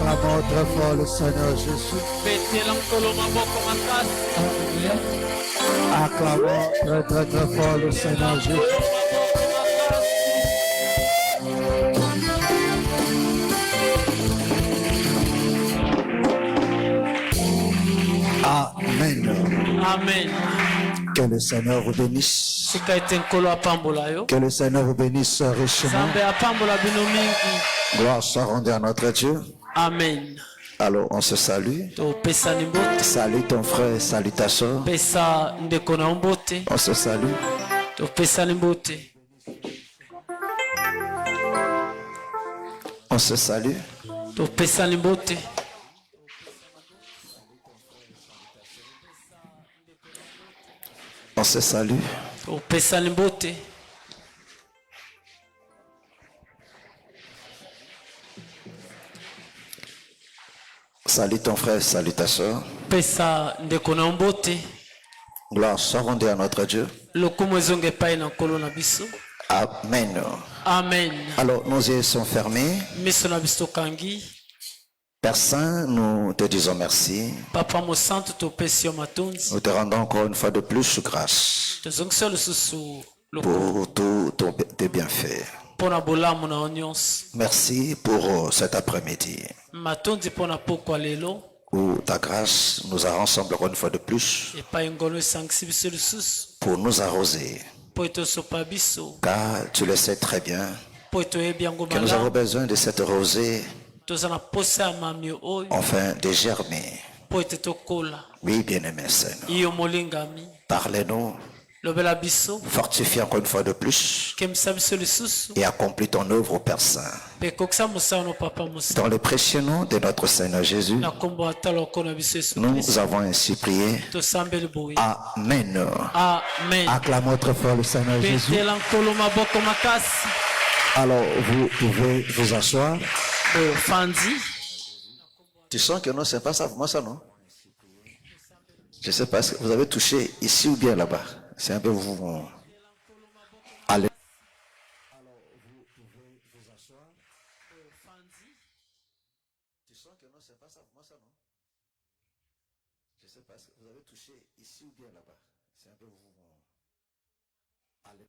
Acclamons très fort le Seigneur Jésus. Acclamons très très très fort le Seigneur Jésus. Amen. Amen. Que le Seigneur vous bénisse. Que le Seigneur vous bénisse richement. Gloire soit rendue à notre Dieu. Amen. Alors on se salue. Salut ton frère, salut ta soeur. On se salue. On se salue. On se salue. Salut ton frère, salut ta soeur. Gloire soit rendue à notre Dieu. Amen. Amen. Alors nos yeux sont fermés. Père Saint, nous te disons merci. Nous te rendons encore une fois de plus grâce pour tous tes bienfaits. Merci pour cet après-midi où ta grâce nous a rassemblés encore une fois de plus pour nous arroser. Car tu le sais très bien que nous avons besoin de cette rosée enfin de germer. Oui, bien-aimé Seigneur. Parlez-nous. Fortifie encore une fois de plus et accomplis ton œuvre au Père Saint. Dans le précieux nom de notre Seigneur Jésus, nous avons ainsi prié. Amen. Amen. Acclamons très fort le Seigneur Jésus. Alors, vous pouvez vous asseoir. Tu sens que non, c'est pas ça, moi ça non? Je ne sais pas, est-ce que vous avez touché ici ou bien là-bas? C'est un peu vous. Allez. Alors, vous pouvez vous asseoir. Tu sens que non, c'est pas ça, moi ça non? Je ne sais pas, est-ce que vous avez touché ici ou bien là-bas? C'est un peu vous. Allez.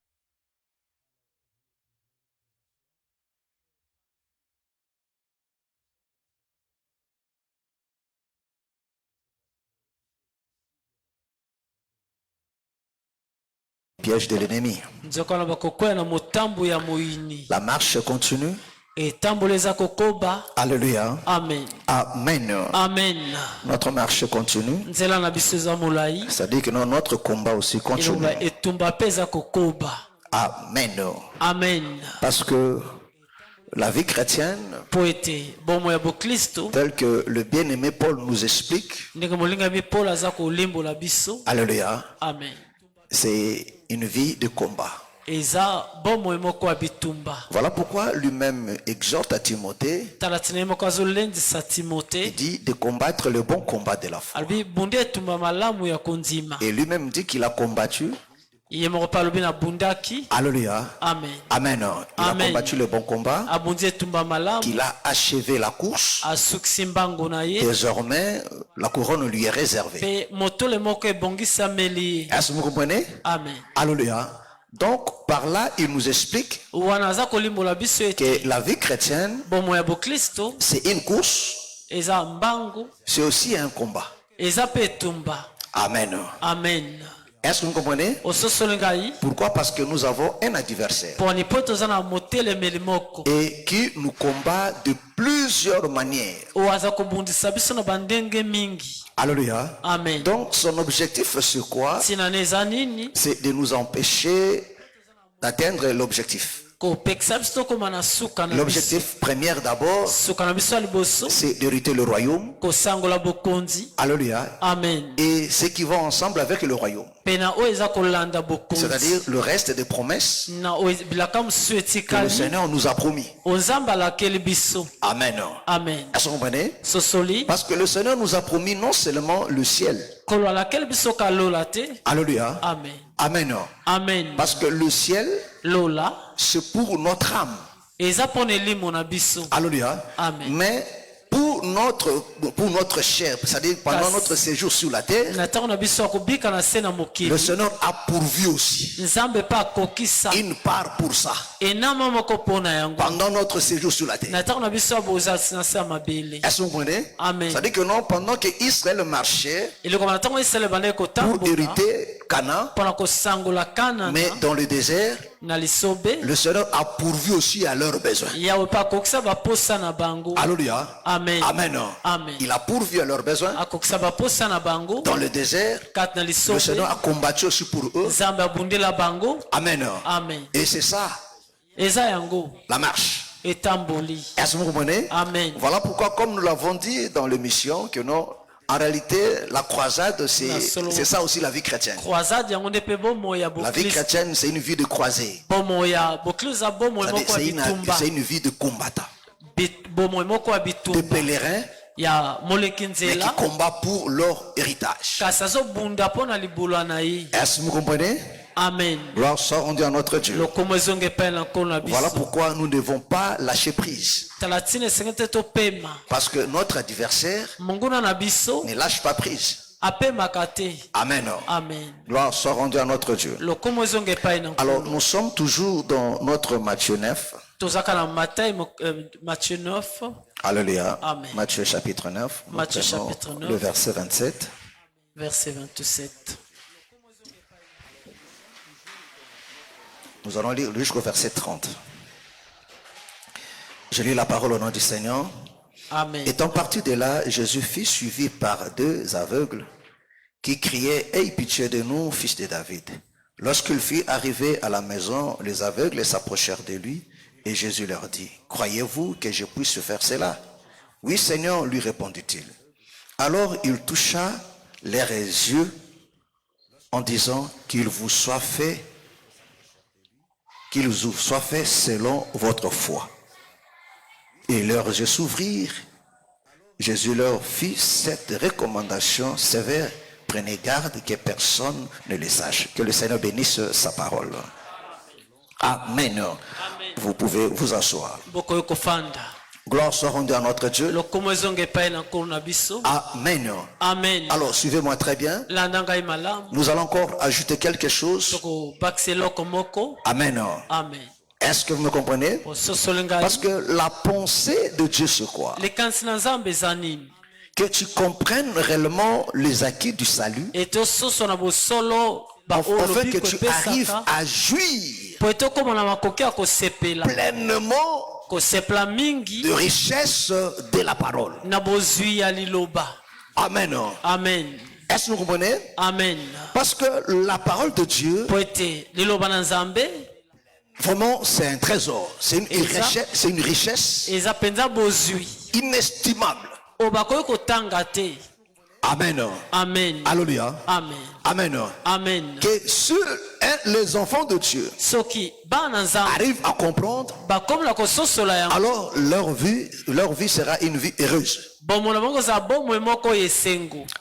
Piège de l'ennemi. La marche continue. Alléluia. Amen. Amen. Amen. Notre marche continue. C'est-à-dire que notre combat aussi continue. Amen. Amen. Parce que la vie chrétienne, tel que le bien-aimé Paul nous explique, alléluia, amen, c'est une vie de combat. Voilà pourquoi lui-même exhorte à Timothée, il dit de combattre le bon combat de la foi. Et lui-même dit qu'il a combattu. Alléluia. Amen. Amen. Il a combattu le bon combat. Qu'il a achevé la course. Désormais, la couronne lui est réservée. Est-ce que vous comprenez? Amen. Alléluia. Donc, par là, il nous explique que la vie chrétienne, c'est une course, c'est aussi un combat. Amen. Amen. Est-ce que vous comprenez? Pourquoi? Parce que nous avons un adversaire et qui nous combat de plusieurs manières. Alléluia. Amen. Donc son objectif c'est quoi? C'est de nous empêcher d'atteindre l'objectif. L'objectif premier d'abord, c'est d'hériter le royaume. Alléluia. Amen. Et ceux qui vont ensemble avec le royaume. C'est-à-dire le reste des promesses que le Seigneur nous a promis. Amen. Amen. Est-ce que vous comprenez? Parce que le Seigneur nous a promis non seulement le ciel. Alléluia. Amen. Amen. Amen. Parce que le ciel, c'est pour notre âme. Alléluia. Amen. Mais pour pour notre chair, c'est-à-dire pendant notre séjour sur la terre, le Seigneur a pourvu aussi une part pour ça. Pendant notre séjour sur la terre. Est-ce que vous comprenez? C'est-à-dire que non, pendant que Israël marchait pour hériter Canaan, mais dans le désert, le Seigneur a pourvu aussi à leurs besoins. Alléluia. Amen. Amen. Amen. Il a pourvu à leurs besoins. Dans le désert, le Seigneur a combattu aussi pour eux. Amen. Amen. Et c'est ça, la marche. Est-ce que vous comprenez? Amen. Voilà pourquoi, comme nous l'avons dit dans l'émission, que non, en réalité, la croisade, c'est ça aussi la vie chrétienne. La vie chrétienne, c'est une vie de croisée. C'est une vie de combattant. De pèlerins, mais qui combattent pour leur héritage. Est-ce que vous comprenez? Amen. Gloire soit rendue à notre Dieu. Voilà pourquoi nous ne devons pas lâcher prise. Parce que notre adversaire ne lâche pas prise. Amen. Amen. Gloire soit rendue à notre Dieu. Alors nous sommes toujours dans notre Matthieu 9. Matthieu 9. Alléluia. Amen. Matthieu chapitre 9. Matthieu chapitre 9. Le verset 27. Verset 27. Nous allons lire jusqu'au verset 30. Je lis la parole au nom du Seigneur. Amen. Étant parti de là, Jésus fut suivi par 2 aveugles qui criaient « Aie pitié de nous, fils de David ». Lorsqu'il fut arrivé à la maison, les aveugles s'approchèrent de lui et Jésus leur dit « Croyez-vous que je puisse faire cela ?» « Oui, Seigneur, lui répondit-il. Alors il toucha leurs yeux en disant qu'il vous soit fait selon votre foi. Et leurs yeux s'ouvrirent. Jésus leur fit cette recommandation sévère. Prenez garde que personne ne le sache. Que le Seigneur bénisse sa parole. Amen. Amen. Vous pouvez vous asseoir. Gloire soit rendue à notre Dieu. Amen. Amen. Alors suivez-moi très bien. Nous allons encore ajouter quelque chose. Amen. Amen. Est-ce que vous me comprenez? Parce que la pensée de Dieu c'est quoi? Que tu comprennes réellement les acquis du salut, afin que tu arrives à jouir pleinement de richesse de la parole. Amen. Amen. Est-ce que vous comprenez? Amen. Parce que la parole de Dieu, vraiment, c'est un trésor. C'est une richesse inestimable. Amen. Amen. Alléluia. Amen. Amen. Amen. Que seuls les enfants de Dieu arrivent à comprendre, alors leur vie sera une vie heureuse.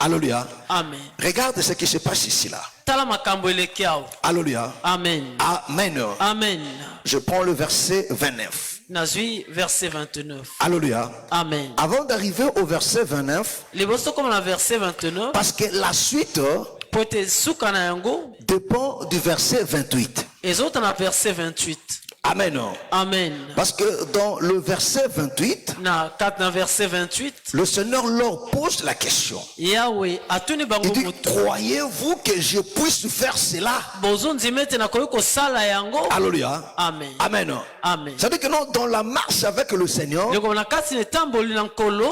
Alléluia. Amen. Regarde ce qui se passe ici là. Alléluia. Amen. Amen. Amen. Je prends le verset 29. Verset 29. Alléluia. Amen. Avant d'arriver au verset 29, parce que la suite dépend du verset 28. Amen. Amen. Parce que dans le verset 28, le Seigneur leur pose la question. Il dit, croyez-vous que je puisse faire cela? Alléluia. Amen. Amen. Amen. C'est-à-dire que non, dans la marche avec le Seigneur,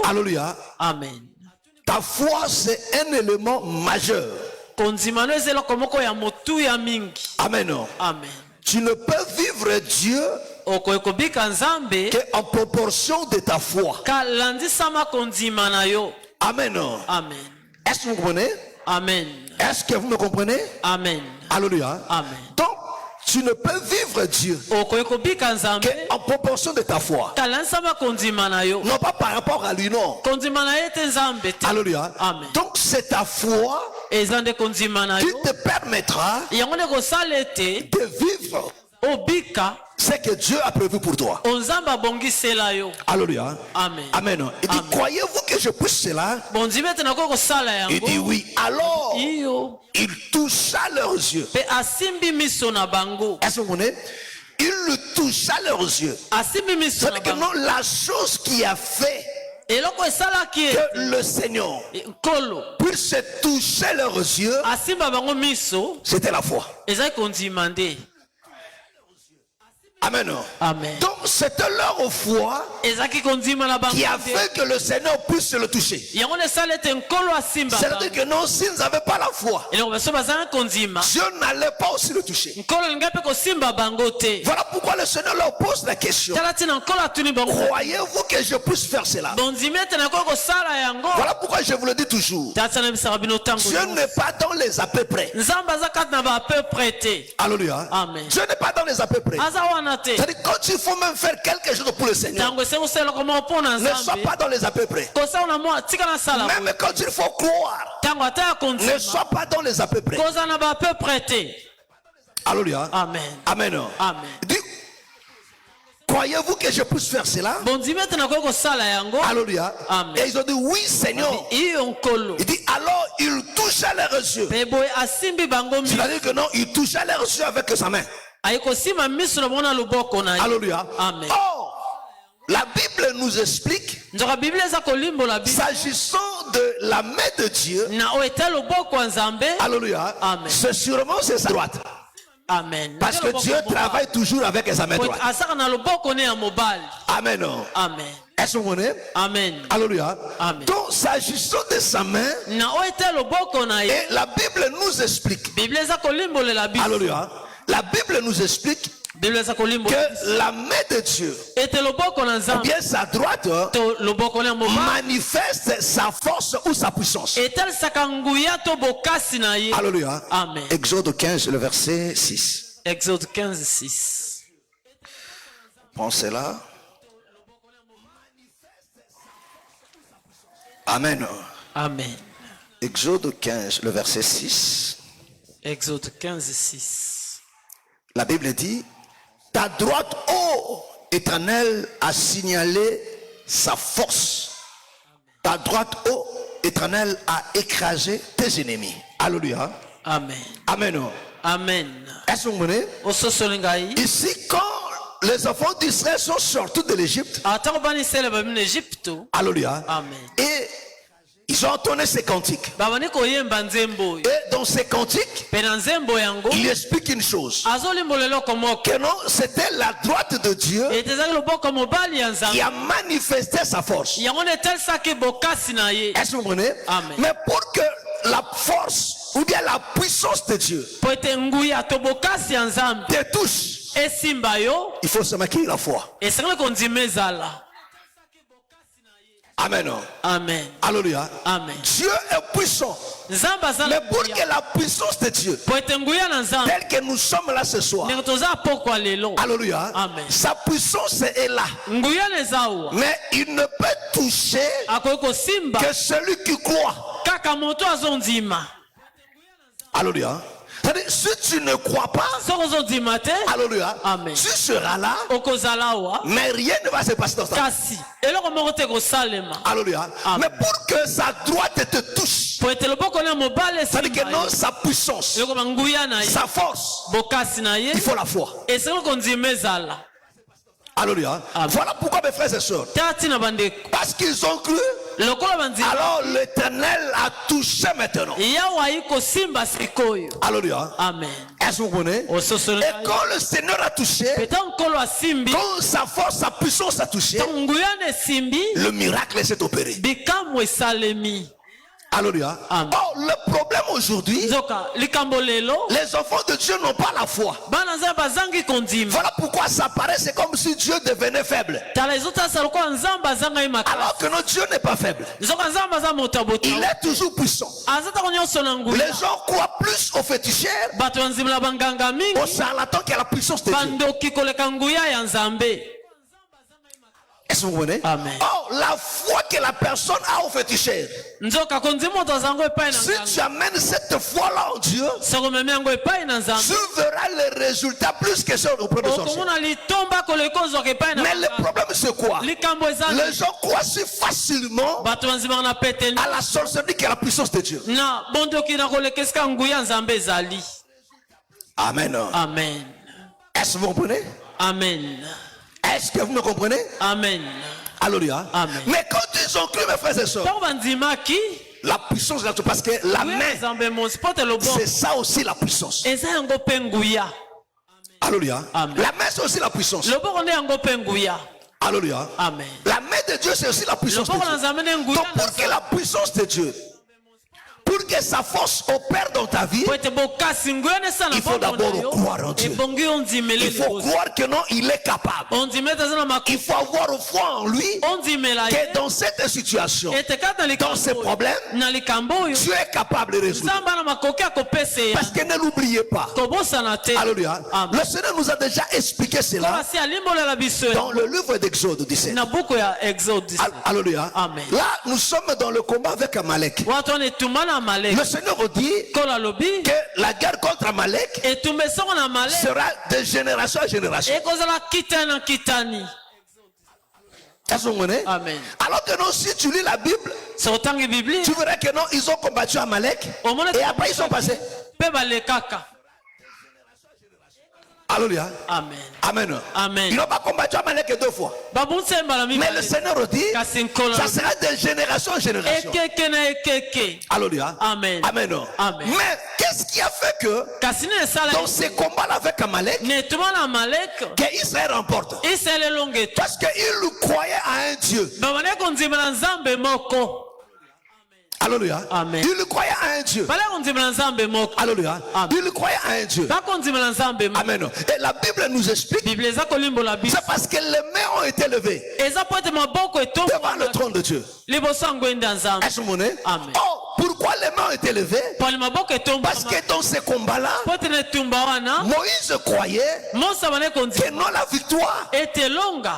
alléluia, amen, ta foi c'est un élément majeur. Amen. Amen. Tu ne peux vivre Dieu qu'en proportion de ta foi. Amen. Amen. Est-ce que vous comprenez? Amen. Est-ce que vous me comprenez? Amen. Alléluia. Amen. Donc, tu ne peux vivre Dieu qu'en proportion de ta foi. Non pas par rapport à lui, non. Alléluia. Amen. Donc c'est ta foi qui te permettra de vivre c'est que Dieu a prévu pour toi. Alléluia. Amen. Amen. Il dit, croyez-vous que je puisse cela? Il dit oui. Alors, il toucha leurs yeux. Est-ce que vous voyez? Il le toucha leurs yeux. C'est-à-dire que non, la chose qui a fait que le Seigneur puisse toucher leurs yeux, c'était la foi. Amen. Amen. Donc c'était leur foi qui a fait que le Seigneur puisse le toucher. C'est-à-dire que non, s'ils n'avaient pas la foi, Dieu n'allait pas aussi le toucher. Voilà pourquoi le Seigneur leur pose la question. Croyez-vous que je puisse faire cela? Voilà pourquoi je vous le dis toujours. Dieu n'est pas dans les à peu près. Alléluia. Dieu n'est pas dans les à peu près. C'est-à-dire quand il faut même faire quelque chose pour le Seigneur, ne sois pas dans les à peu près. Même quand il faut croire, ne sois pas dans les à peu près. Alléluia. Amen. Amen. Dis, croyez-vous que je puisse faire cela? Alléluia. Et ils ont dit oui Seigneur. Il dit alors il toucha leurs yeux. C'est-à-dire que non, il toucha leurs yeux avec sa main. Alléluia. Amen. Oh, la Bible nous explique, s'agissant de la main de Dieu, alléluia, c'est sûrement sa droite. Amen. Parce que Dieu travaille toujours avec sa main droite. Amen. Amen. Est-ce que vous voyez? Amen. Alléluia. Amen. Donc, s'agissant de sa main, et la Bible nous explique, alléluia, la Bible nous explique que la main de Dieu, ou bien sa droite, manifeste sa force ou sa puissance. Alléluia. Amen. Exode 15, le verset 6. Exode 15, 6. Pensez là. Amen. Amen. Exode 15, le verset 6. Exode 15, 6. La Bible dit, ta droite, ô Éternel, a signalé sa force. Ta droite, ô Éternel, a écrasé tes ennemis. Alléluia. Amen. Amen. Amen. Est-ce que vous voyez? Ici, quand les enfants d'Israël sont sortis de l'Égypte, alléluia. Amen. Et ils ont entonné ces cantiques. Et dans ces cantiques, il explique une chose. Que non, c'était la droite de Dieu qui a manifesté sa force. Est-ce que vous comprenez? Mais pour que la force ou bien la puissance de Dieu te touche, il faut seulement qu'il y ait la foi. Amen. Amen. Alléluia. Amen. Dieu est puissant. Mais pour que la puissance de Dieu, telle que nous sommes là ce soir, alléluia, amen, sa puissance est là. Mais il ne peut toucher que celui qui croit. Alléluia. C'est-à-dire, si tu ne crois pas, alléluia, amen, tu seras là, mais rien ne va se passer dans ta vie. Alléluia. Mais pour que sa droite te touche, c'est-à-dire que non, sa puissance, sa force, il faut la foi. Alléluia. Voilà pourquoi mes frères et sœurs, parce qu'ils ont cru, alors l'Éternel a touché maintenant. Alléluia. Amen. Est-ce que vous comprenez? Et quand le Seigneur a touché, quand sa force, sa puissance a touché, le miracle s'est opéré. Alléluia. Or, le problème aujourd'hui, les enfants de Dieu n'ont pas la foi. Voilà pourquoi ça paraît, c'est comme si Dieu devenait faible. Alors que notre Dieu n'est pas faible. Il est toujours puissant. Les gens croient plus aux féticheurs, aux charlatans qu'à la puissance de Dieu. Est-ce Est-ce que vous comprenez? Amen. Oh, la foi que la personne a au féticheur. Si tu amènes cette foi-là en Dieu, tu verras les résultats plus que ceux auprès de sorciers. Mais le problème c'est quoi? Les gens croient si facilement à la sorcellerie qu'à la puissance de Dieu. Amen. Amen. Est-ce que vous comprenez? Amen. Est-ce que vous me comprenez? Amen. Alléluia. Amen. Mais quand ils ont cru, mes frères et sœurs, la puissance de Dieu, parce que la main, c'est ça aussi la puissance. Alléluia. Amen. La main, c'est aussi la puissance. Alléluia. Amen. La main de Dieu, c'est aussi la puissance de Dieu. Donc, pour que la puissance de Dieu, pour que sa force opère dans ta vie, il faut d'abord croire en Dieu. Il faut croire que non, il est capable. Il faut avoir foi en lui que dans cette situation, dans ces problèmes, Dieu est capable de résoudre. Parce que ne l'oubliez pas. Alléluia. Le Seigneur nous a déjà expliqué cela dans le livre d'Exode 17. Alléluia. Là, nous sommes dans le combat avec Amalek. Le Seigneur dit que la guerre contre Amalek sera de génération à génération. Amen. Alors que non, si tu lis la Bible, tu verras que non, ils ont combattu Amalek et après ils sont passés. Alléluia. Amen. Amen. Amen. Ils n'ont pas combattu Amalek 2 fois. Mais le Seigneur dit, ça sera de génération en génération. Alléluia. Amen. Amen. Amen. Mais qu'est-ce qui a fait que dans ces combats-là avec Amalek, qu'Israël remporte? Parce qu'il croyait à un Dieu. Alléluia. Amen. Il croyait à un Dieu. Alléluia. Il croyait à un Dieu. Amen. Et la Bible nous explique, c'est parce que les mains ont été levées devant le trône de Dieu. Est-ce que vous comprenez? Oh, pourquoi les mains ont été levées? Parce que dans ces combats-là, Moïse croyait que non, la victoire,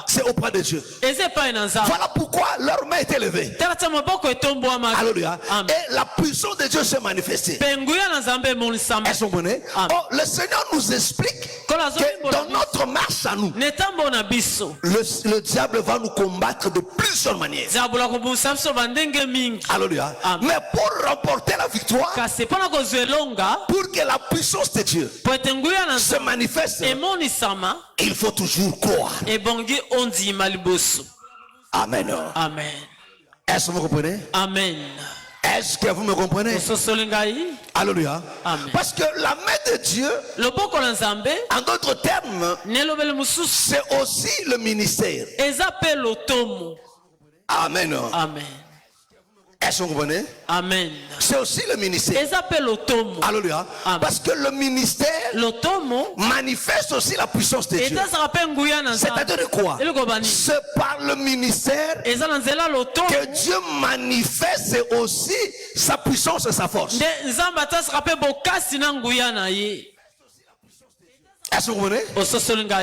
c'est auprès de Dieu. Voilà pourquoi leurs mains étaient levées. Alléluia. Et la puissance de Dieu s'est manifestée. Est-ce que vous comprenez? Oh, le Seigneur nous explique que dans notre marche à nous, le diable va nous combattre de plusieurs manières. Alléluia. Mais pour remporter la victoire, pour que la puissance de Dieu se manifeste, il faut toujours croire. Amen. Amen. Est-ce que vous comprenez? Amen. Est-ce que vous me comprenez? Alléluia. Amen. Parce que la main de Dieu, en d'autres termes, c'est aussi le ministère. Amen. Amen. Est-ce que vous comprenez? Amen. C'est aussi le ministère. Alléluia. Parce que le ministère manifeste aussi la puissance de Dieu. C'est-à-dire quoi? C'est par le ministère que Dieu manifeste aussi sa puissance et sa force. Est-ce que vous comprenez?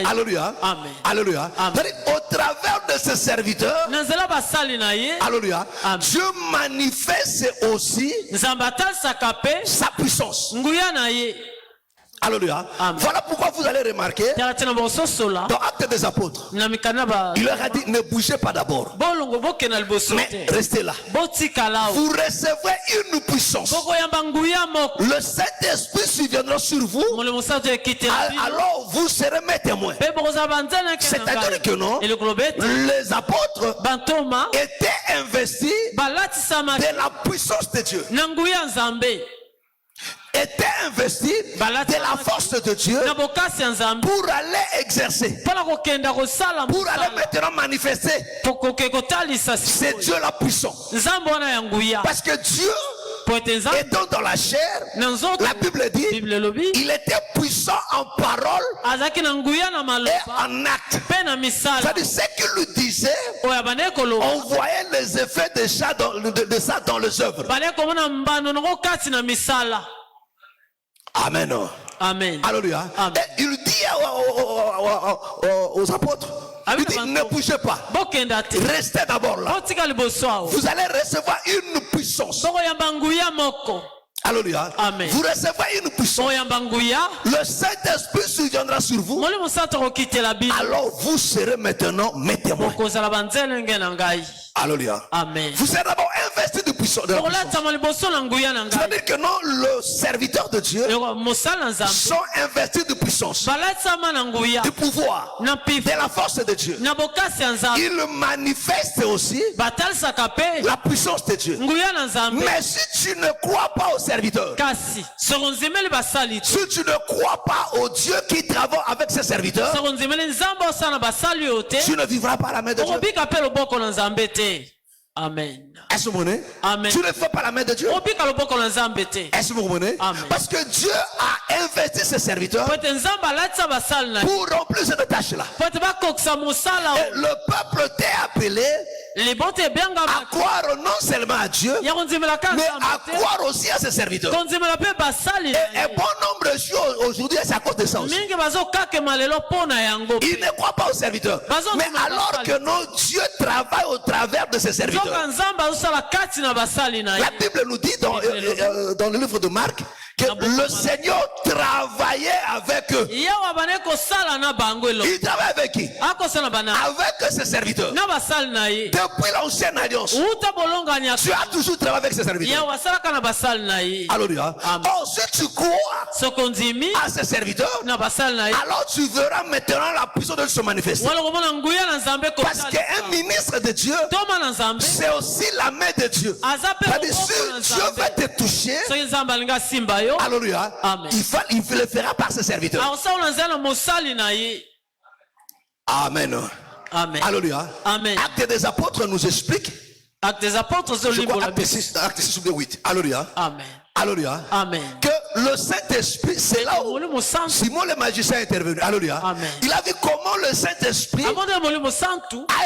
Alléluia. Amen. Alléluia. Au travers de ses serviteurs, alléluia, Dieu manifeste aussi sa puissance. Alléluia. Voilà pourquoi vous allez remarquer dans Actes des Apôtres, il leur a dit ne bougez pas d'abord, mais restez là. Vous recevrez une puissance. Le Saint-Esprit surviendra sur vous. Alors vous serez mes témoins. C'est-à-dire que non, les apôtres étaient investis de la puissance de Dieu, était investi de la force de Dieu pour aller exercer, pour aller maintenant manifester. C'est Dieu la puissance. Parce que Dieu, étant dans la chair, la Bible dit, il était puissant en parole et en acte. C'est-à-dire ce qu'il lui disait, on voyait les effets de ça dans les œuvres. Amen. Amen. Alléluia. Amen. Et il dit aux apôtres, Il dit, ne bougez pas. Restez d'abord là. Vous allez recevoir une puissance. Alléluia. Amen. Vous recevrez une puissance. Le Saint-Esprit surviendra sur vous. Alors vous serez maintenant mes témoins. Alléluia. Amen. Vous serez d'abord investi de puissance. C'est-à-dire que non, le serviteur de Dieu sont investis de puissance, de pouvoir, de la force de Dieu. Ils manifestent aussi la puissance de Dieu. Mais si tu ne crois pas au serviteur, si tu ne crois pas au Dieu qui travaille avec ses serviteurs, tu ne vivras pas la main de Dieu. Amen. Est-ce que vous comprenez? Amen. Tu ne fais pas la main de Dieu. Est-ce que vous comprenez? Parce que Dieu a investi ses serviteurs pour remplir cette tâche-là. Et le peuple t'est appelé à croire non seulement à Dieu, mais à croire aussi à ses serviteurs. Et un bon nombre de choses aujourd'hui, c'est à cause de ça aussi. Ils ne croient pas aux serviteurs. Mais alors que notre Dieu travaille au travers de ses serviteurs. La Bible nous dit dans le livre de Marc que le Seigneur travaillait avec eux. Il travaille avec qui? Avec ses serviteurs. Depuis l'ancienne alliance, tu as toujours travaillé avec ses serviteurs. Alléluia. Or, si tu crois à ses serviteurs, alors tu verras maintenant la puissance de Dieu se manifester. Parce qu'un ministre de Dieu, c'est aussi la main de Dieu. C'est-à-dire, si Dieu va te toucher, alléluia, il le fera par ses serviteurs. Amen. Amen. Alléluia. Amen. Actes des apôtres nous explique. Actes des apôtres, je crois acte 6 ou 8. Alléluia. Amen. Alléluia. Amen. Que le Saint-Esprit, c'est là où Simon le magicien est intervenu. Alléluia. Amen. Il a vu comment le Saint-Esprit a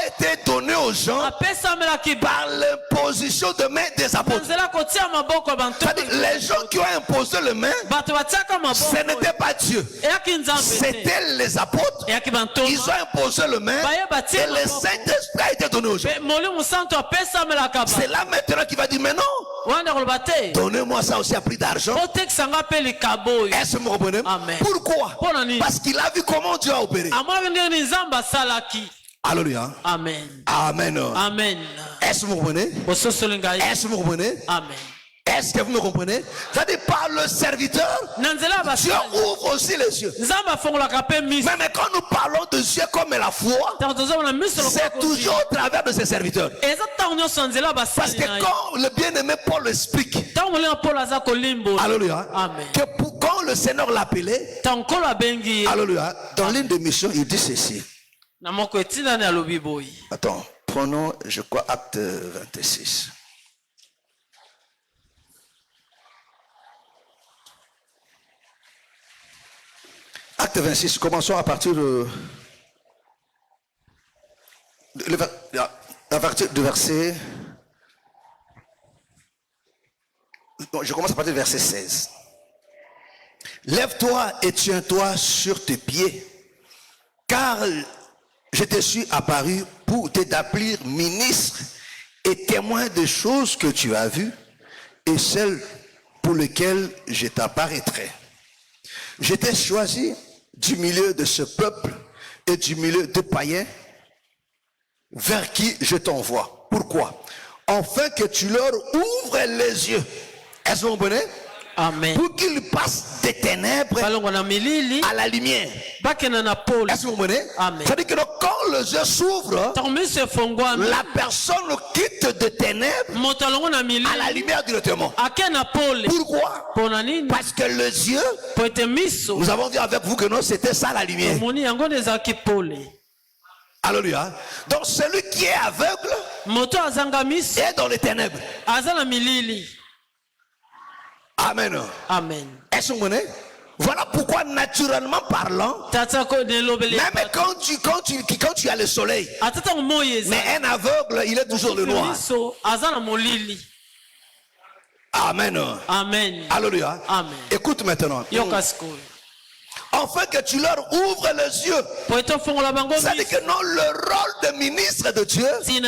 été donné aux gens par l'imposition de main des apôtres. C'est-à-dire, les gens qui ont imposé les mains, ce n'était pas Dieu. C'était les apôtres. Ils ont imposé les mains et le Saint-Esprit a été donné aux gens. C'est là maintenant qu'il va dire, mais non, donnez-moi ça aussi à prix d'argent. Est-ce que vous comprenez? Pourquoi? Parce qu'il a vu comment Dieu a opéré. Alléluia. Amen. Amen. Amen. Est-ce que vous comprenez? Est-ce que vous comprenez? Amen. Est-ce que vous me comprenez? C'est-à-dire par le serviteur, Dieu ouvre aussi les yeux. Mais quand nous parlons de Dieu comme la foi, c'est toujours au travers de ses serviteurs. Parce que quand le bien-aimé Paul explique, alléluia, que quand le Seigneur l'appelait, alléluia, dans l'une des missions, il dit ceci. Attends, prenons, je crois, acte 26. Acte 26, commençons à partir du verset. Je commence à partir du verset 16. Lève-toi et tiens-toi sur tes pieds, car je te suis apparu pour t'établir ministre et témoin des choses que tu as vues et celles pour lesquelles je t'apparaîtrai. Je t'ai choisi du milieu de ce peuple et du milieu des païens vers qui je t'envoie. Pourquoi? Afin que tu leur ouvres les yeux. Est-ce que vous comprenez? Amen. Pour qu'ils passent des ténèbres à la lumière. Est-ce que vous comprenez? C'est-à-dire que quand les yeux s'ouvrent, la personne quitte des ténèbres à la lumière directement. Pourquoi? Parce que les yeux, nous avons dit avec vous que non, c'était ça la lumière. Alléluia. Donc celui qui est aveugle est dans les ténèbres. Amen. Amen. Est-ce que vous comprenez? Voilà pourquoi naturellement parlant, même quand tu as le soleil, mais un aveugle, il est toujours le noir. Amen. Amen. Alléluia. Amen. Écoute maintenant. enfin que tu leur ouvres les yeux. C'est-à-dire que non, le rôle de ministre de Dieu, c'est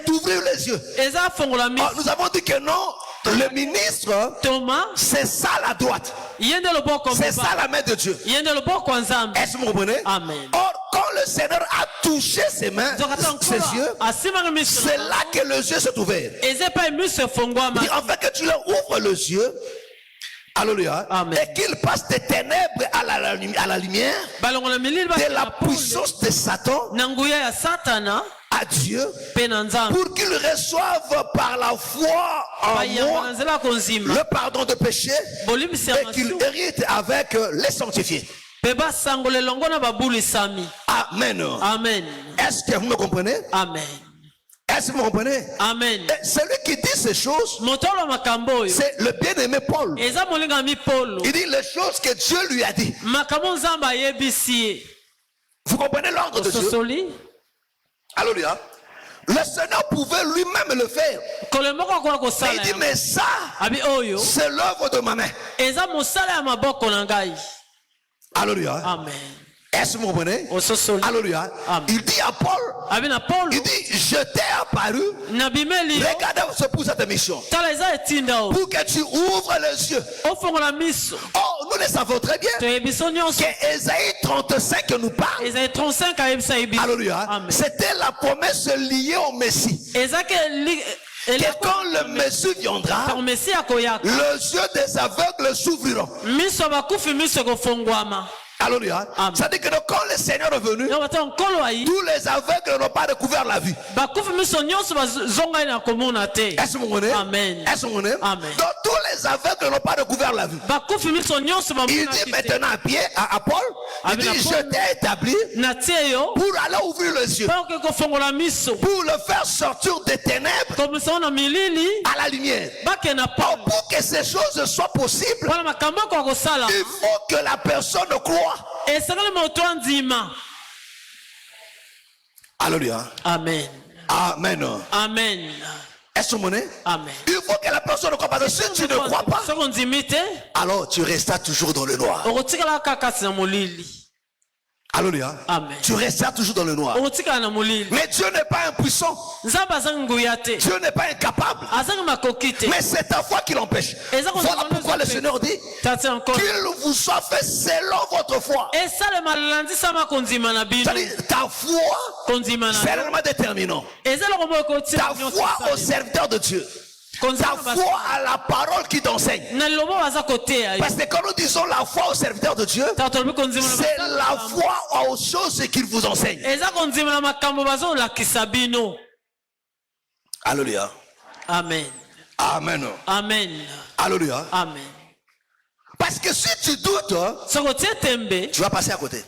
d'ouvrir les yeux. Alors, nous avons dit que non, le ministre, c'est ça la droite. C'est ça la main de Dieu. Est-ce que vous comprenez? Or, quand le Seigneur a touché ses mains, ses yeux, c'est là que les yeux sont ouverts. Il dit, enfin que tu leur ouvres les yeux, alléluia, et qu'ils passent des ténèbres à la lumière, de la puissance de Satan à Dieu, pour qu'ils reçoivent par la foi en moi le pardon de péché et qu'ils héritent avec les sanctifiés. Amen. Amen. Est-ce que vous me comprenez? Amen. Est-ce que vous comprenez? Amen. Et celui qui dit ces choses, c'est le bien-aimé Paul. Il dit les choses que Dieu lui a dit. Vous comprenez l'ordre de Dieu? Alléluia. Le Seigneur pouvait lui-même le faire. Mais il dit, mais ça, c'est l'œuvre de ma main. Alléluia. Amen. Est-ce que vous comprenez? Alléluia. Il dit à Paul, il dit, je t'ai apparu. Regardez pour cette mission. Pour que tu ouvres les yeux. Oh, nous le savons très bien. Que Ésaïe 35 nous parle. Alléluia. C'était la promesse liée au Messie. Que quand le Messie viendra, les yeux des aveugles s'ouvriront. Alléluia. C'est-à-dire que quand le Seigneur est venu, tous les aveugles n'ont pas découvert la vue. Est-ce que vous comprenez? Amen. Est-ce que vous comprenez? Donc tous les aveugles n'ont pas découvert la vue. Il dit maintenant à Pierre, à Paul, il dit, je t'ai établi pour aller ouvrir les yeux, pour le faire sortir des ténèbres à la lumière. Pour que ces choses soient possibles, il faut que la personne croie. Alléluia. Amen. Amen. Amen. Est-ce que vous comprenez? Amen. Il faut que la personne ne croie pas. Si tu ne crois pas, alors tu restes toujours dans le noir. Alléluia. Amen. Tu restes toujours dans le noir. Mais Dieu n'est pas impuissant. Dieu n'est pas incapable. Mais c'est ta foi qui l'empêche. Voilà pourquoi le Seigneur dit qu'il vous soit fait selon votre foi. C'est-à-dire ta foi, c'est l'élément déterminant. Ta foi au serviteur de Dieu. Ta foi à la parole qui t'enseigne. Parce que quand nous disons la foi au serviteur de Dieu, c'est la foi aux choses qu'il vous enseigne. Alléluia. Amen. Amen. Amen. Alléluia. Amen. Parce que si tu doutes, tu vas passer à côté.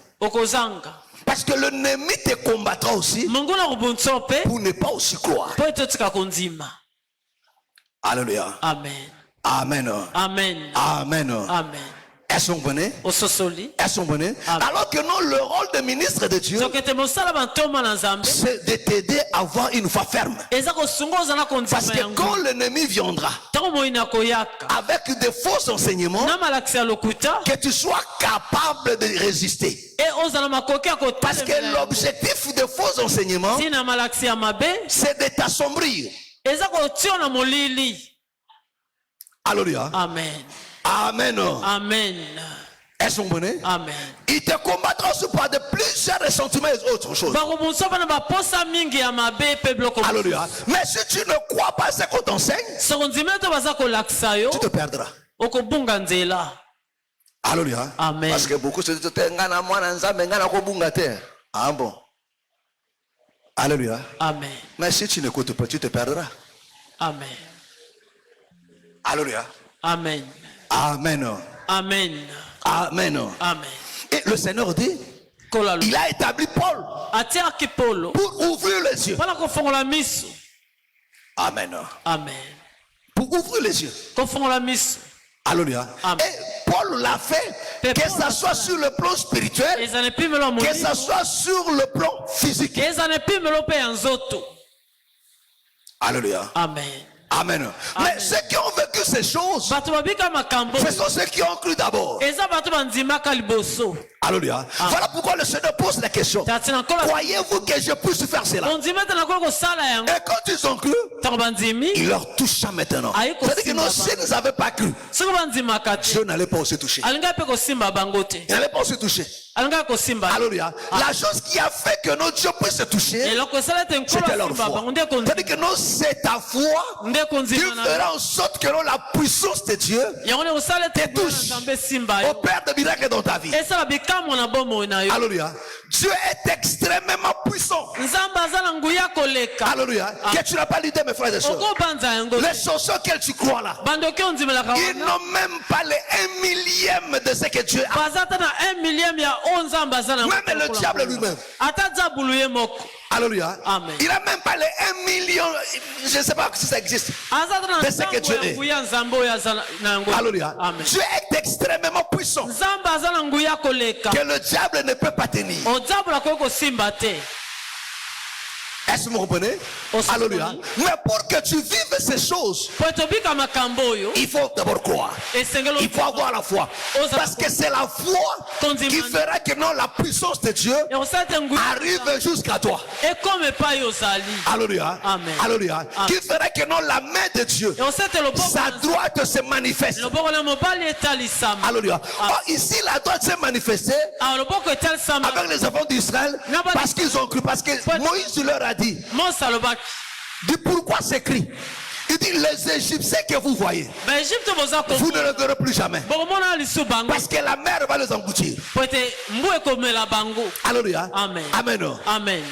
Parce que l'ennemi te combattra aussi pour ne pas aussi croire. Alléluia. Amen. Amen. Amen. Amen. Amen. Est-ce que vous comprenez? Est-ce que vous comprenez? Alors que non, le rôle de ministre de Dieu, c'est de t'aider à avoir une foi ferme. Parce que quand l'ennemi viendra avec des faux enseignements, que tu sois capable de résister. Parce que l'objectif des faux enseignements, c'est de t'assombrir. Alléluia. Amen. Amen. Amen. Est-ce que vous comprenez? Amen. Il te combattra aussi par de plusieurs ressentiments et autres choses. Alléluia. Mais si tu ne crois pas ce qu'on t'enseigne, tu te perdras. Alléluia. Amen. Parce que beaucoup se disent, ah bon. Alléluia. Amen. Mais si tu n'écoutes pas, tu te perdras. Amen. Alléluia. Amen. Amen. Amen. Amen. Amen. Et le Seigneur dit, il a établi Paul pour ouvrir les yeux. Amen. Amen. Pour ouvrir les yeux. Alléluia. Et Paul l'a fait, que ça soit sur le plan spirituel, que ça soit sur le plan physique. Alléluia. Amen. Amen. Mais ceux qui ont vécu ces choses, ce sont ceux qui ont cru d'abord. Alléluia. Voilà pourquoi le Seigneur pose la question. Croyez-vous que je puisse faire cela? Et quand ils ont cru, il leur toucha maintenant. C'est-à-dire que non, s'ils n'avaient pas cru, Dieu n'allait pas aussi toucher. Il n'allait pas aussi toucher. Alléluia. La chose qui a fait que notre Dieu puisse se toucher, c'était leur foi. C'est-à-dire que non, c'est ta foi qui fera en sorte que non, la puissance de Dieu te touche, opère de miracles dans ta vie. Alléluia. Dieu est extrêmement puissant. Alléluia. Que tu n'as pas l'idée, mes frères et sœurs. Les choses auxquelles tu crois là, ils n'ont même pas les 1 millième de ce que Dieu a. Même le diable lui-même. Alléluia. Amen. Il n'a même pas les 1 million. Je ne sais pas si ça existe. De ce que Dieu est. Alléluia. Amen. Dieu est extrêmement puissant. Que le diable ne peut pas tenir. Est-ce que vous comprenez? Alléluia. Mais pour que tu vives ces choses, il faut d'abord croire. Il faut avoir la foi. Parce que c'est la foi qui fera que non, la puissance de Dieu arrive jusqu'à toi. Alléluia. Amen. Alléluia. Qui fera que non, la main de Dieu, sa droite se manifeste. Alléluia. Oh, ici, la droite s'est manifestée avec les enfants d'Israël parce qu'ils ont cru. Parce que Moïse leur a dit pourquoi c'est écrit. Il dit les Égyptiens que vous voyez, vous ne les verrez plus jamais. Parce que la mer va les engloutir. Alléluia. Amen. Amen. Amen.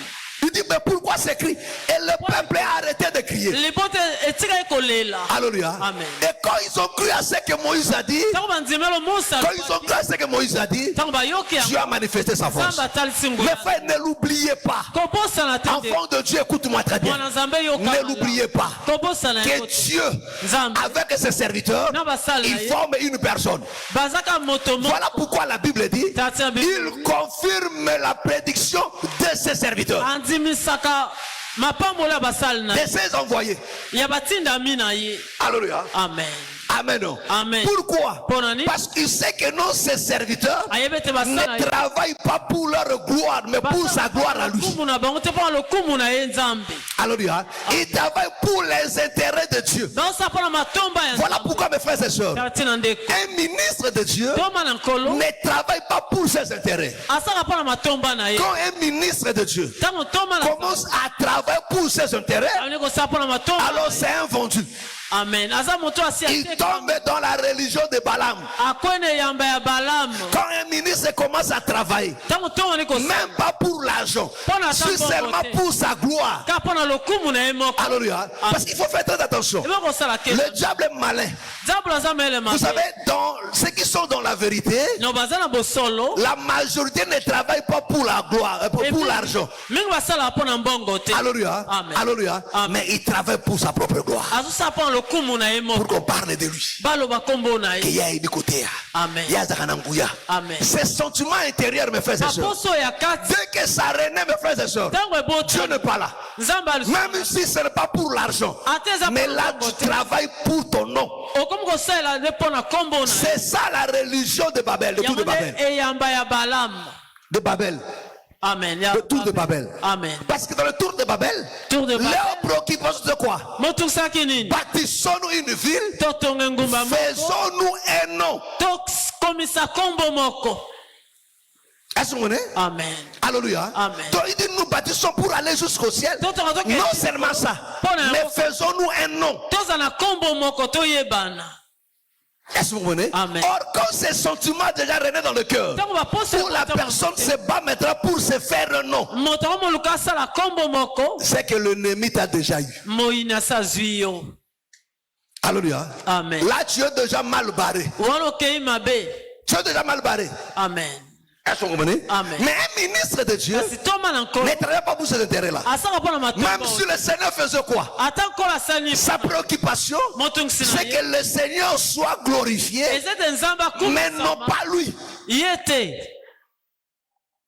Il dit mais pourquoi c'est écrit? Et le peuple a arrêté de crier. Alléluia. Amen. Et quand ils ont cru à ce que Moïse a dit, Dieu a manifesté sa force. Mais frère, ne l'oubliez pas. Enfant de Dieu, écoute-moi très bien. Ne l'oubliez pas que Dieu, avec ses serviteurs, il forme une personne. Voilà pourquoi la Bible dit, il confirme la prédiction de ses serviteurs. De ses envoyés. Alléluia. Amen. Amen. Amen. Pourquoi? Parce qu'il sait que non, ses serviteurs ne travaillent pas pour leur gloire, mais pour sa gloire à lui. Alléluia. Ils travaillent pour les intérêts de Dieu. Voilà pourquoi, mes frères et sœurs, un ministre de Dieu ne travaille pas pour ses intérêts. Quand un ministre de Dieu commence à travailler pour ses intérêts, alors c'est un vendu. Amen. Il tombe dans la religion de Balaam. Quand un ministre commence à travailler, même pas pour l'argent, c'est seulement pour sa gloire. Alléluia. Parce qu'il faut faire très attention. Le diable est malin. Vous savez, dans ceux qui sont dans la vérité, la majorité ne travaille pas pour la gloire, pour l'argent. Alléluia. Alléluia. Mais il travaille pour sa propre gloire. Pour qu'on parle de lui. Qu'il y a une côté. Amen. Amen. Ces sentiments intérieurs, mes frères et sœurs, dès que ça renaît, mes frères et sœurs, Dieu n'est pas là. Même si ce n'est pas pour l'argent, mais là tu travailles pour ton nom. C'est ça la religion de Babel, de tout de Babel. De Babel. Amen. Le tour de Babel. Amen. Parce que dans le tour de Babel, leur préoccupation de quoi? Bâtissons-nous une ville, faisons-nous un nom. Est-ce que vous connaissez? Amen. Alléluia. Amen. Donc il dit nous bâtissons pour aller jusqu'au ciel. Non seulement ça, mais faisons-nous un nom. Est-ce que vous comprenez? Amen. Or, quand ces sentiments déjà renaissent dans le cœur, pour la personne se bat maintenant pour se faire un nom, c'est que l'ennemi t'a déjà eu. Alléluia. Amen. Là, tu es déjà mal barré. Tu es déjà mal barré. Amen. Est-ce que vous comprenez? Amen. Mais un ministre de Dieu ne travaille pas pour ces intérêts-là. Même si le Seigneur faisait quoi? Sa préoccupation, c'est que le Seigneur soit glorifié, mais non pas lui.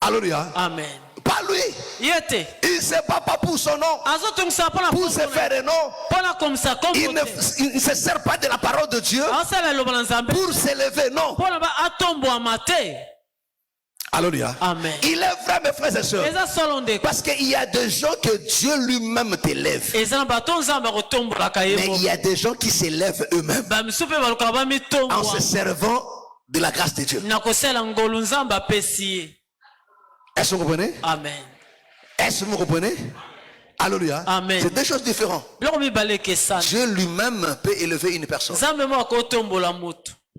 Alléluia. Amen. Pas lui. Il se bat pas pour son nom, pour se faire un nom. Il ne se sert pas de la parole de Dieu pour s'élever, non. Alléluia. Amen. Il est vrai, mes frères et sœurs. Parce qu'il y a des gens que Dieu lui-même t'élève. Mais il y a des gens qui s'élèvent eux-mêmes en se servant de la grâce de Dieu. Est-ce que vous comprenez? Amen. Est-ce que vous comprenez? Alléluia. Amen. C'est deux choses différentes. Dieu lui-même peut élever une personne.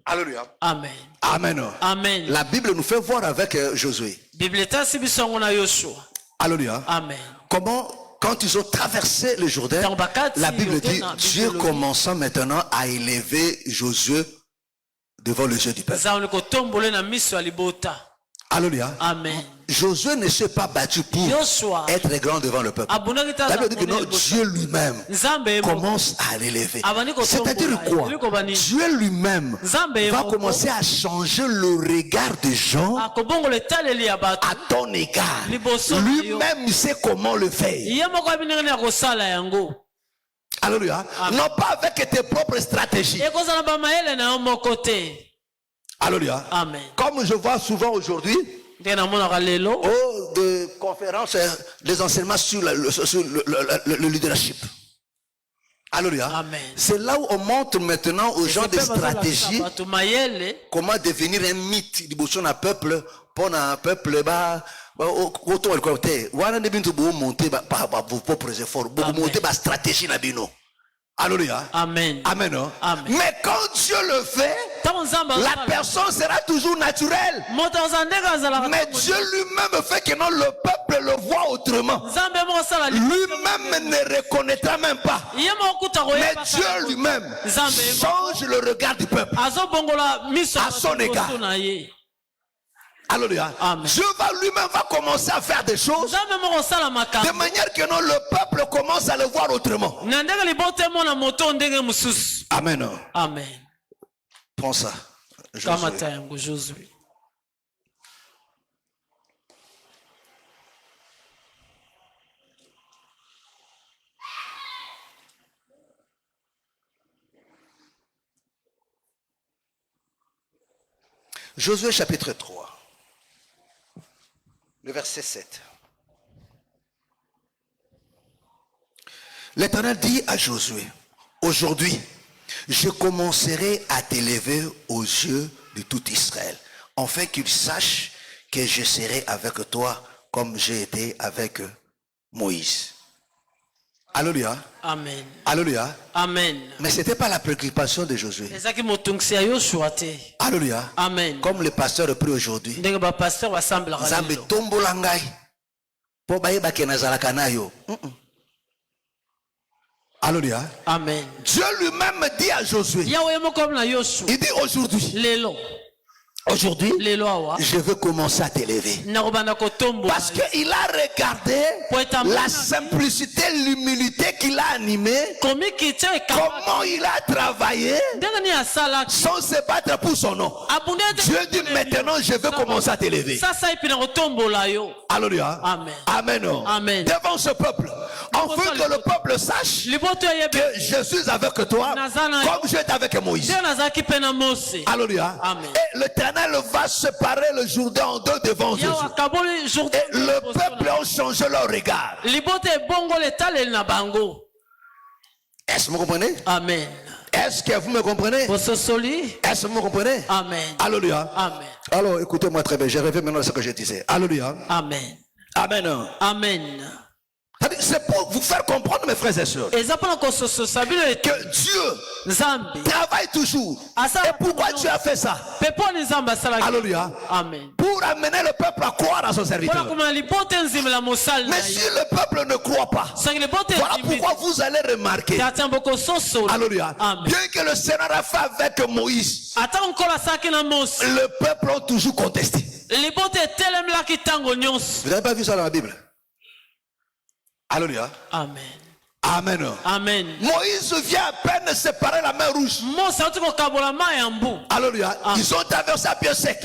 Alléluia. Amen. Amen. Amen. La Bible nous fait voir avec Josué. Alléluia. Amen. Comment, quand ils ont traversé le Jourdain, la Bible dit, Dieu commençant maintenant à élever Josué devant le jeu du peuple. Alléluia. Amen. Josué ne s'est pas battu pour être grand devant le peuple. La Bible dit que non, Dieu lui-même commence à l'élever. C'est-à-dire quoi? Dieu lui-même va commencer à changer le regard des gens à ton égard. Lui-même sait comment le faire. Alléluia. Non pas avec tes propres stratégies. Alléluia. Amen. Comme je vois souvent aujourd'hui, des conférences, des enseignements sur le leadership. Alléluia. C'est là où on montre maintenant aux gens des stratégies, comment devenir un mythe du besoin d'un peuple, pour un peuple, monter par vos propres efforts, monter par stratégie. Alléluia. Amen. Amen. Amen. Mais quand Dieu le fait, la personne sera toujours naturelle. Mais Dieu lui-même fait que non, le peuple le voit autrement. Lui-même ne reconnaîtra même pas. Mais Dieu lui-même change le regard du peuple à son égard. Alléluia. Dieu lui-même va commencer à faire des choses de manière que non, le peuple commence à le voir autrement. Amen. Amen. Prends ça. Josué. Josué chapitre 3. Le verset 7. L'Éternel dit à Josué, aujourd'hui, je commencerai à t'élever aux yeux de tout Israël, afin qu'ils sachent que je serai avec toi comme j'ai été avec Moïse. Alléluia. Amen. Alléluia. Amen. Mais ce n'était pas la préoccupation de Josué. Alléluia. Amen. Comme le pasteur a pris aujourd'hui. Alléluia. Amen. Dieu lui-même dit à Josué, il dit aujourd'hui, je veux commencer à t'élever. Parce qu'il a regardé la simplicité, l'humilité qu'il a animée, comment il a travaillé sans se battre pour son nom. Dieu dit maintenant, je veux commencer à t'élever. Alléluia. Amen. Amen. Amen. Devant ce peuple, afin que le peuple sache que je suis avec toi comme j'étais avec Moïse. Alléluia. Amen. Et l'Éternel va séparer le Jourdain en deux devant Josué. Et le peuple a changé leur regard. Est-ce que vous comprenez? Amen. Est-ce que vous me comprenez? Est-ce que vous me comprenez? Amen. Alléluia. Amen. Alors écoutez-moi très bien, je reviens maintenant à ce que je disais. Alléluia. Amen. Amen. Amen. C'est pour vous faire comprendre, mes frères et sœurs, que Dieu travaille toujours. Et pourquoi Dieu a fait ça? Alléluia. Amen. Pour amener le peuple à croire à son serviteur. Mais si le peuple ne croit pas, voilà pourquoi vous allez remarquer, alléluia, bien que le Seigneur a fait avec Moïse, le peuple a toujours contesté. Vous n'avez pas vu ça dans la Bible? Alléluia. Amen. Amen. Amen. Moïse vient à peine séparer la mer rouge. Alléluia. Ils ont traversé à pied sec.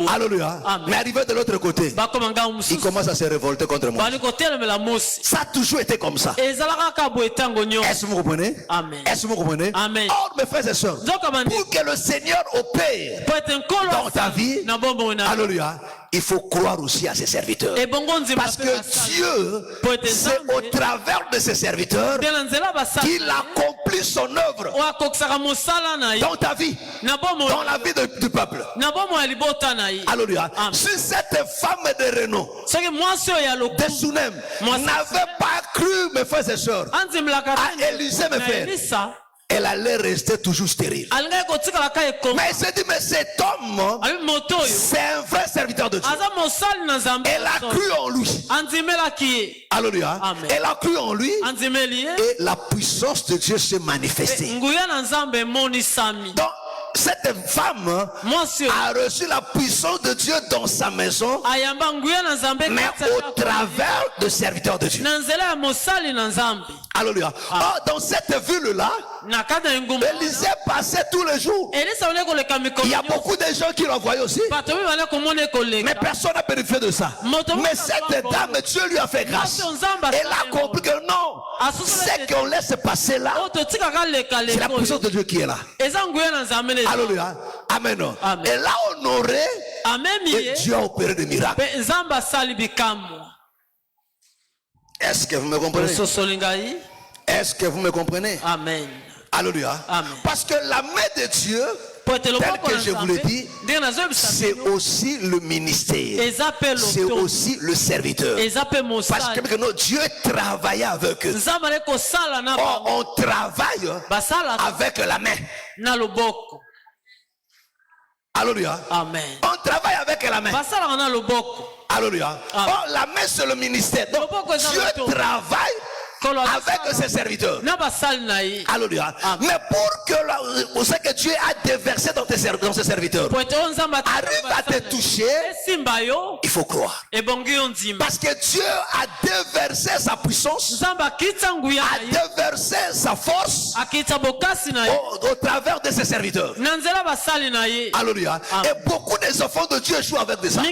Alléluia. Mais arrivé de l'autre côté, il commence à se révolter contre moi. Ça a toujours été comme ça. Est-ce que vous comprenez? Est-ce que vous comprenez? Or, mes frères et sœurs, pour que le Seigneur opère dans ta vie, alléluia, il faut croire aussi à ses serviteurs. Parce que Dieu, c'est au travers de ses serviteurs qu'il accomplit son œuvre dans ta vie, dans la vie du peuple. Alléluia. Si cette femme de Renault, de Sunem, n'avait pas cru, mes frères et sœurs, à Élisée, mes frères, elle allait rester toujours stérile. Mais elle s'est dit, mais cet homme, c'est un vrai serviteur de Dieu. Elle a cru en lui. Alléluia. Elle a cru en lui. Et la puissance de Dieu s'est manifestée. Donc, cette femme a reçu la puissance de Dieu dans sa maison, mais au travers de serviteurs de Dieu. Alléluia. Oh, dans cette ville-là, Élisée passait tous les jours. Il y a beaucoup de gens qui l'envoyaient aussi. Mais personne n'a vérifié de ça. Mais cette dame, Dieu lui a fait grâce. Elle a compris que non, ce qu'on laisse passer là, c'est la puissance de Dieu qui est là. Alléluia. Amen. Elle a honoré et Dieu a opéré des miracles. Est-ce que vous me comprenez? Est-ce que vous me comprenez? Amen. Alléluia. Amen. Parce que la main de Dieu, tel que je vous l'ai dit, c'est aussi le ministère. C'est aussi le serviteur. Parce que notre Dieu travaillait avec eux. Or, on travaille avec la main. Alléluia. Amen. On travaille avec la main. Alléluia. Or, la main, c'est le ministère. Donc, Dieu travaille avec ses serviteurs. Alléluia. Mais pour que ce que Dieu a déversé dans ses serviteurs arrive à te toucher, il faut croire. Parce que Dieu a déversé sa puissance, a déversé sa force au travers de ses serviteurs. Alléluia. Et beaucoup des enfants de Dieu jouent avec des armes.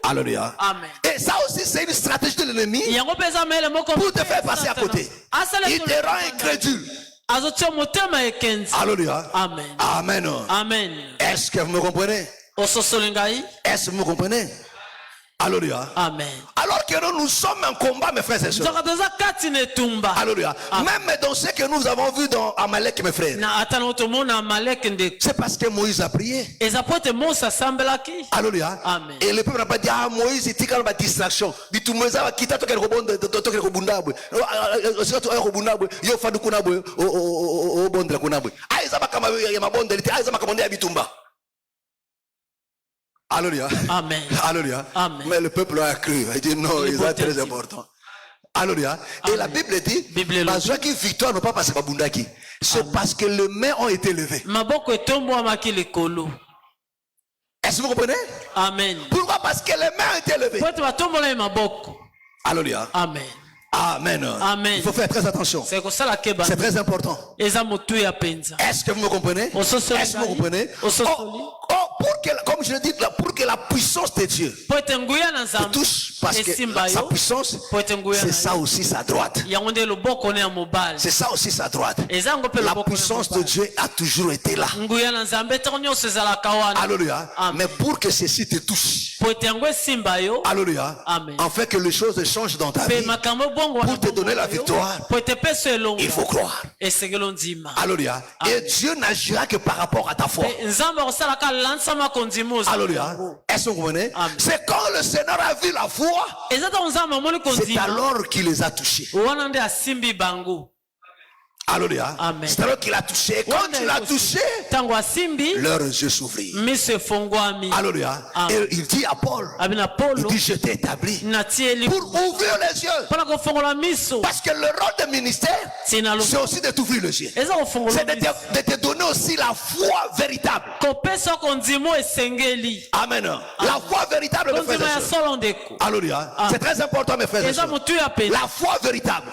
Alléluia. Et ça aussi, c'est une stratégie de l'ennemi pour te faire passer à côté. Il te rend incrédule. Alléluia. Amen. Amen. Amen. Est-ce que vous me comprenez? Est-ce que vous me comprenez? Alléluia. Amen. Alors que nous sommes en combat, mes frères et sœurs. Alléluia. Même dans ce que nous avons vu dans Amalek, mes frères. C'est parce que Moïse a prié. Alléluia. Amen. Et le peuple n'a pas dit, ah, Moïse, il a une distraction. Il a dit, alléluia. Amen. Alléluia. Amen. Mais le peuple a cru. Il dit non, c'est très important. Alléluia. Et la Bible dit, victoire n'a pas passé par Bundaki. C'est parce que les mains ont été levées. Est-ce que vous comprenez? Amen. Pourquoi? Parce que les mains ont été levées. Alléluia. Amen. Amen. Amen. Il faut faire très attention. C'est très important. Est-ce que vous me comprenez? Est-ce que vous comprenez? Comme je le dis, pour que la puissance de Dieu te touche, parce que sa puissance, c'est ça aussi sa droite. C'est ça aussi sa droite. La puissance de Dieu a toujours été là. Alléluia. Mais pour que ceci te touche, alléluia, en fait que les choses changent dans ta vie, pour te donner la victoire, il faut croire. Alléluia. Et Dieu n'agira que par rapport à ta foi. Alléluia. Est-ce que vous comprenez? C'est quand le Seigneur a vu la foi, c'est alors qu'il les a touchés. Alléluia. C'est alors qu'il a touché. Quand il a touché, leurs yeux s'ouvrirent. Alléluia. Et il dit à Paul, il dit, je t'ai établi pour ouvrir les yeux. Parce que le rôle du ministère, c'est aussi de t'ouvrir les yeux. C'est de te donner aussi la foi véritable. Amen. La foi véritable, mes frères et sœurs. Alléluia. C'est très important, mes frères et sœurs. La foi véritable.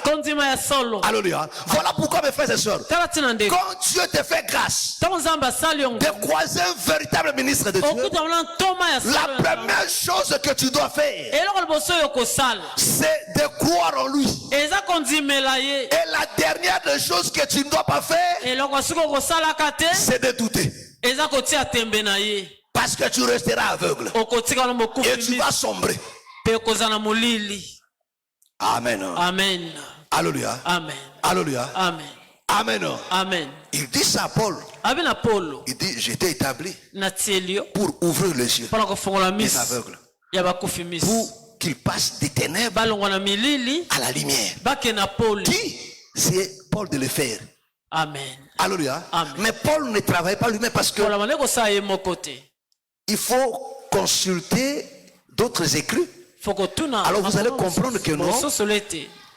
Alléluia. Voilà pourquoi mes frères et sœurs, quand Dieu te fait grâce de croiser un véritable ministre de Dieu, la première chose que tu dois faire, c'est de croire en lui. Et la dernière des choses que tu ne dois pas faire, c'est de douter. Parce que tu resteras aveugle et tu vas sombrer. Amen. Amen. Alléluia. Amen. Alléluia. Amen. Amen. Amen. Il dit ça à Paul. Il dit, j'étais établi pour ouvrir les yeux des aveugles, pour qu'ils passent des ténèbres à la lumière. Qui c'est Paul de le faire? Amen. Alléluia. Mais Paul ne travaille pas lui-même parce que il faut consulter d'autres écrits. Alors vous allez comprendre que non,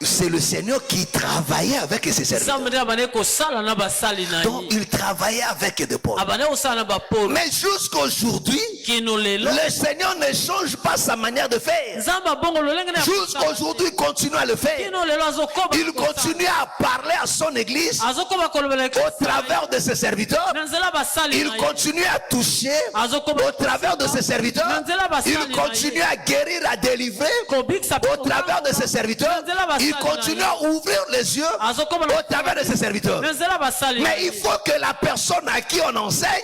c'est le Seigneur qui travaillait avec ses serviteurs. Donc il travaillait avec des Paul. Mais jusqu'aujourd'hui, le Seigneur ne change pas sa manière de faire. Jusqu'aujourd'hui, il continue à le faire. Il continue à parler à son église au travers de ses serviteurs. Il continue à toucher au travers de ses serviteurs. Il continue à guérir, à délivrer au travers de ses serviteurs. Il continue à ouvrir les yeux au travers de ses serviteurs. Mais il faut que la personne à qui on enseigne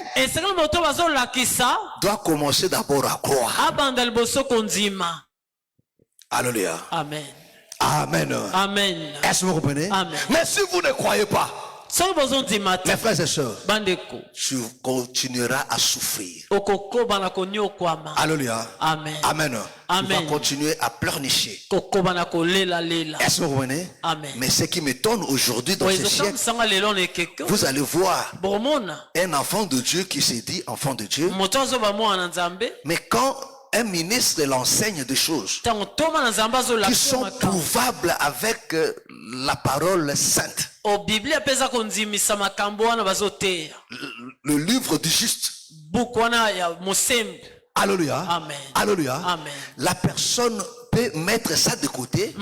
doit commencer d'abord à croire. Alléluia. Amen. Amen. Amen. Est-ce que vous comprenez? Amen. Mais si vous ne croyez pas, mes frères et sœurs, tu continueras à souffrir. Alléluia. Amen. Amen. Amen. Tu vas continuer à pleurnicher. Est-ce que vous comprenez? Amen. Mais ce qui m'étonne aujourd'hui dans ce siècle, vous allez voir un enfant de Dieu qui se dit enfant de Dieu. Mais quand un ministre l'enseigne des choses qui sont trouvables avec la parole sainte, le livre du juste. Alléluia. Amen. Alléluia. Amen. La personne peut mettre ça de côté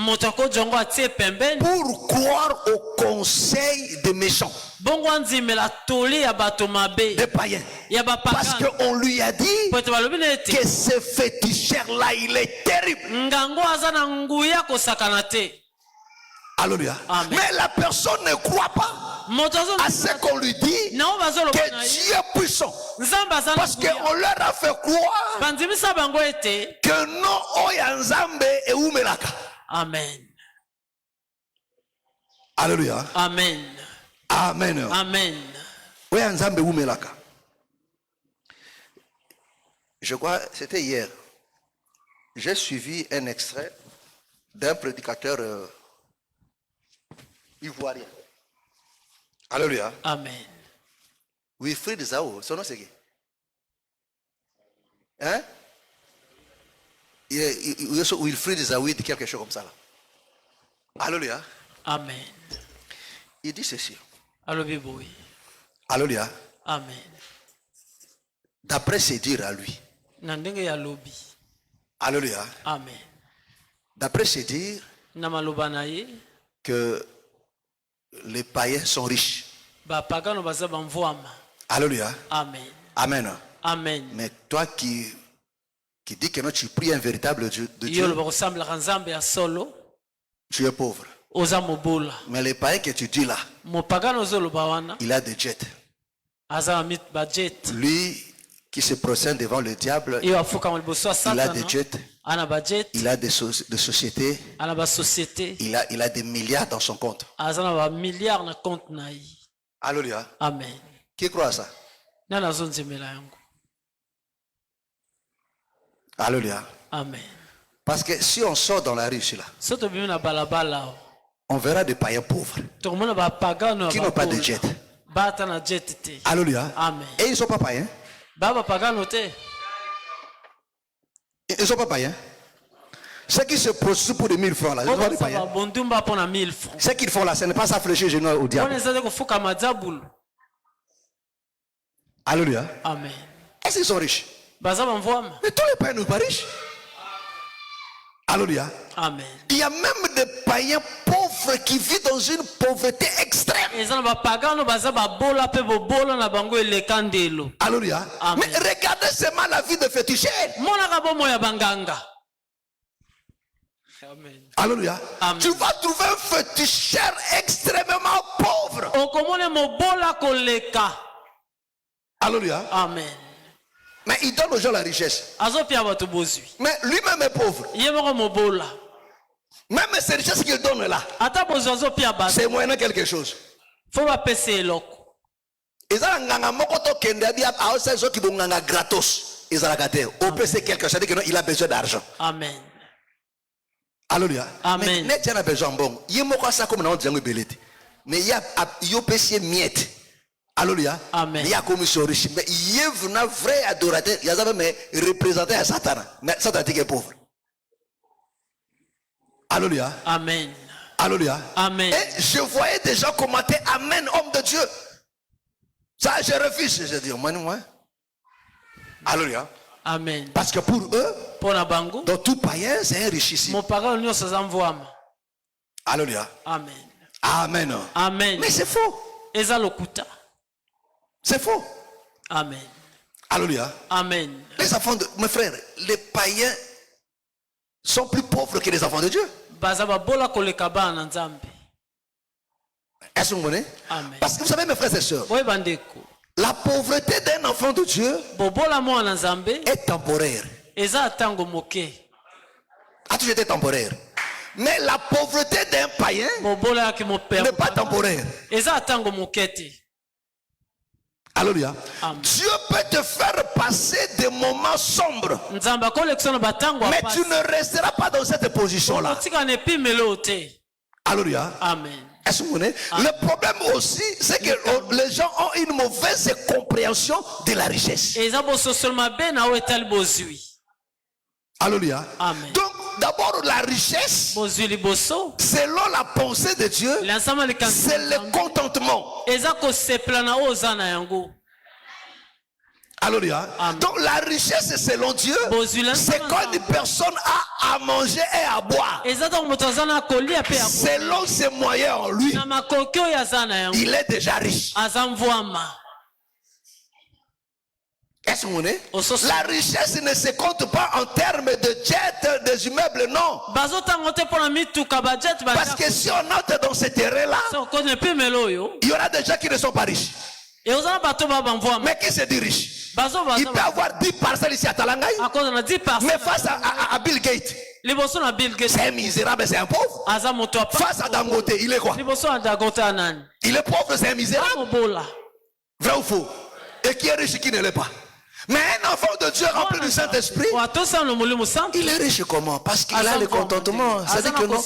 pour croire au conseil des méchants, des païens. Parce qu'on lui a dit que ce féticheur-là, il est terrible. Alléluia. Mais la personne ne croit pas à ce qu'on lui dit que Dieu est puissant. Parce qu'on leur a fait croire que non, Oya Nzambe et Umelaka. Amen. Alléluia. Amen. Amen. Amen. Oya Nzambe Umelaka. Je crois, c'était hier. J'ai suivi un extrait d'un prédicateur ivoirien. Alléluia. Amen. Wilfried Zaho, son nom c'est qui? Hein? Wilfried Zaho dit quelque chose comme ça là. Alléluia. Amen. Il dit ceci. Alléluia. Amen. D'après ses dires à lui. Alléluia. Amen. D'après ses dires que les païens sont riches. Alléluia. Amen. Amen. Amen. Mais toi qui dis que non, tu pries un véritable Dieu de Dieu, tu es pauvre. Mais les païens que tu dis là, il a des jets. Lui qui se procède devant le diable, il a des jets. Il a des sociétés. Il a des milliards dans son compte. Alléluia. Amen. Qui croit à ça? Alléluia. Amen. Parce que si on sort dans la rue là, on verra des païens pauvres qui n'ont pas de jet. Alléluia. Amen. Et ils ne sont pas païens. Ils ne sont pas païens. Ceux qui se prostituent pour des 1000 francs là, ils sont pas des païens. Ce qu'ils font là, ce n'est pas ça fléchir les genoux au diable. Alléluia. Amen. Est-ce qu'ils sont riches? Mais tous les païens ne sont pas riches. Alléluia. Amen. Il y a même des païens pauvres qui vivent dans une pauvreté extrême. Alléluia. Mais regardez seulement la vie de féticheur. Amen. Alléluia. Amen. Tu vas trouver un féticheur extrêmement pauvre. Alléluia. Amen. Mais il donne aux gens la richesse. Mais lui-même est pauvre. Même ces richesses qu'il donne là, c'est moyen quelque chose. Ils ont gratos. Ils ont gâté. Au PC quelque chose, il a besoin d'argent. Amen. Alléluia. Amen. Mais il a besoin bon. Il y a ça comme on dit mais il y a PC miette. Alléluia. Amen. Il y a commission riche. Mais il y a un vrai adorateur. Il y a même représenté à Satan. Mais Satan est pauvre. Alléluia. Amen. Alléluia. Amen. Et je voyais des gens commenter Amen, homme de Dieu. Ça, je refuse. Je dis, moi. Alléluia. Amen. Parce que pour eux, dans tout païen, c'est enrichissant. Alléluia. Amen. Amen. Amen. Mais c'est faux. C'est faux. Amen. Alléluia. Amen. Les enfants de mes frères, les païens sont plus pauvres que les enfants de Dieu. Est-ce que vous comprenez? Amen. Parce que vous savez, mes frères et sœurs, la pauvreté d'un enfant de Dieu est temporaire. A toujours été temporaire. Mais la pauvreté d'un païen n'est pas temporaire. Alléluia. Dieu peut te faire passer des moments sombres. Mais tu ne resteras pas dans cette position-là. Alléluia. Amen. Est-ce que vous comprenez? Le problème aussi, c'est que les gens ont une mauvaise compréhension de la richesse. Alléluia. Amen. Donc, d'abord, la richesse, selon la pensée de Dieu, c'est le contentement. Alléluia. Donc, la richesse, selon Dieu, c'est quand une personne a à manger et à boire. Selon ses moyens en lui, il est déjà riche. Est-ce que vous voyez? La richesse ne se compte pas en termes de jets, des immeubles, non. Parce que si on entre dans ce terrain-là, il y aura des gens qui ne sont pas riches. Mais qui se dit riche? Il peut avoir 10 parcelles ici à Talangaï, mais face à Bill Gates, c'est un misérable, c'est un pauvre. Face à Dangote, il est quoi? Il est pauvre, c'est un misérable. Vrai ou faux? Et qui est riche, qui ne l'est pas? Mais un enfant de Dieu rempli du Saint-Esprit, il est riche comment? Parce qu'il a le contentement. C'est-à-dire que non,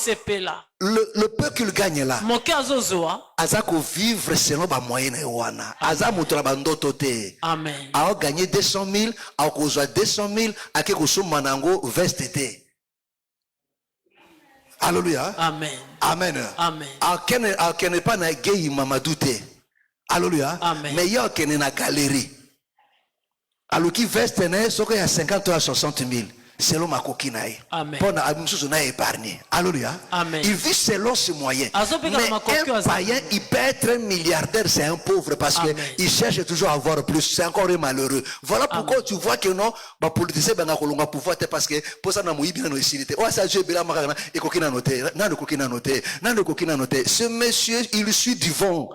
le peu qu'il gagne là, Azako vivre selon ba moyenne wana. Azamutra bandoto te. Amen. A gagné 200 000, a kozwa 200 000, a ke kusuma nango veste te. Alléluia. Amen. Amen. Amen. A kene pas na gay mamadou te. Alléluia. Amen. Mais ya kene na galerie. Alors qui veste ne soko ya 50 à 60 000 selon ma coquinaille. Pour na amisusu na épargner. Alléluia. Amen. Il vit selon ses moyens. Mais un païen, il peut être un milliardaire, c'est un pauvre parce que il cherche toujours à avoir plus. C'est encore un malheureux. Voilà pourquoi tu vois que non, ma politicien ben akolonga pouvoir parce que pour ça na moyibi na noisité. Oh ça Dieu bela makana et coquina noté. Na le coquina noté. Na le coquina noté. Ce monsieur, il suit du vent.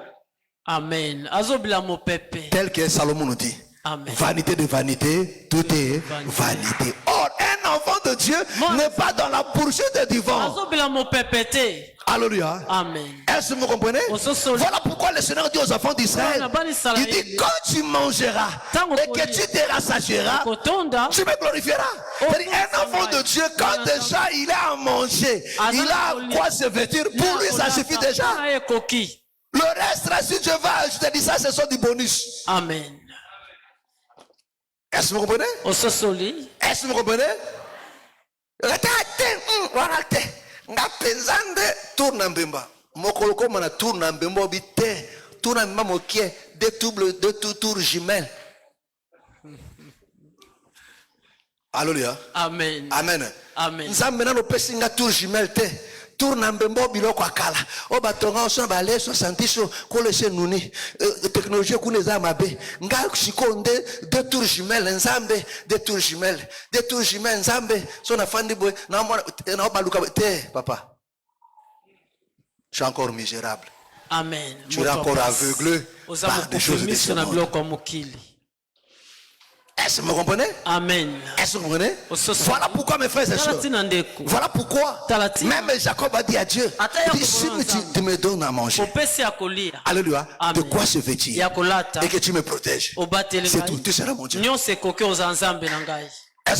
Amen. Azobila mo pepe. Tel que Salomon nous dit. Amen. Vanité de vanité, tout est vanité. Or, un enfant de Dieu n'est pas dans la poursuite du vent. Alléluia. Amen. Est-ce que vous comprenez? Voilà pourquoi le Seigneur dit aux enfants d'Israël, il dit quand tu mangeras et que tu te rassasieras, tu me glorifieras. C'est-à-dire, un enfant de Dieu, quand déjà il a à manger, il a à quoi se vêtir, pour lui ça suffit déjà. Le reste, là, si Dieu va, je te dis ça, ce sont du bonus. Amen. Est-ce que vous comprenez? Est-ce que vous comprenez? Tourne mbemba. Mokoloko mana tourne mbemba bité. Tourne mbemba mokie. Deux tours jumelles. Alléluia. Amen. Amen. Amen. Nzambe na no pesinga tour jumelle te. Tour na mbembo biloko akala. O batonga on ba les 60 ko lese nuni. Technologie kuneza mabe. Nga shikonde 2 tours jumelles nzambe, 2 tours jumelles. 2 tours jumelles nzambe. So na fandi boy na baluka te papa. Je suis encore misérable. Amen. Tu es encore aveuglé par des choses de ce monde. Est-ce que vous comprenez? Amen. Est-ce que vous comprenez? Voilà pourquoi mes frères et sœurs. Voilà pourquoi même Jacob a dit à Dieu, si tu me donnes à manger, alléluia, de quoi se vêtir et que tu me protèges, c'est tout, tu seras mon Dieu. Est-ce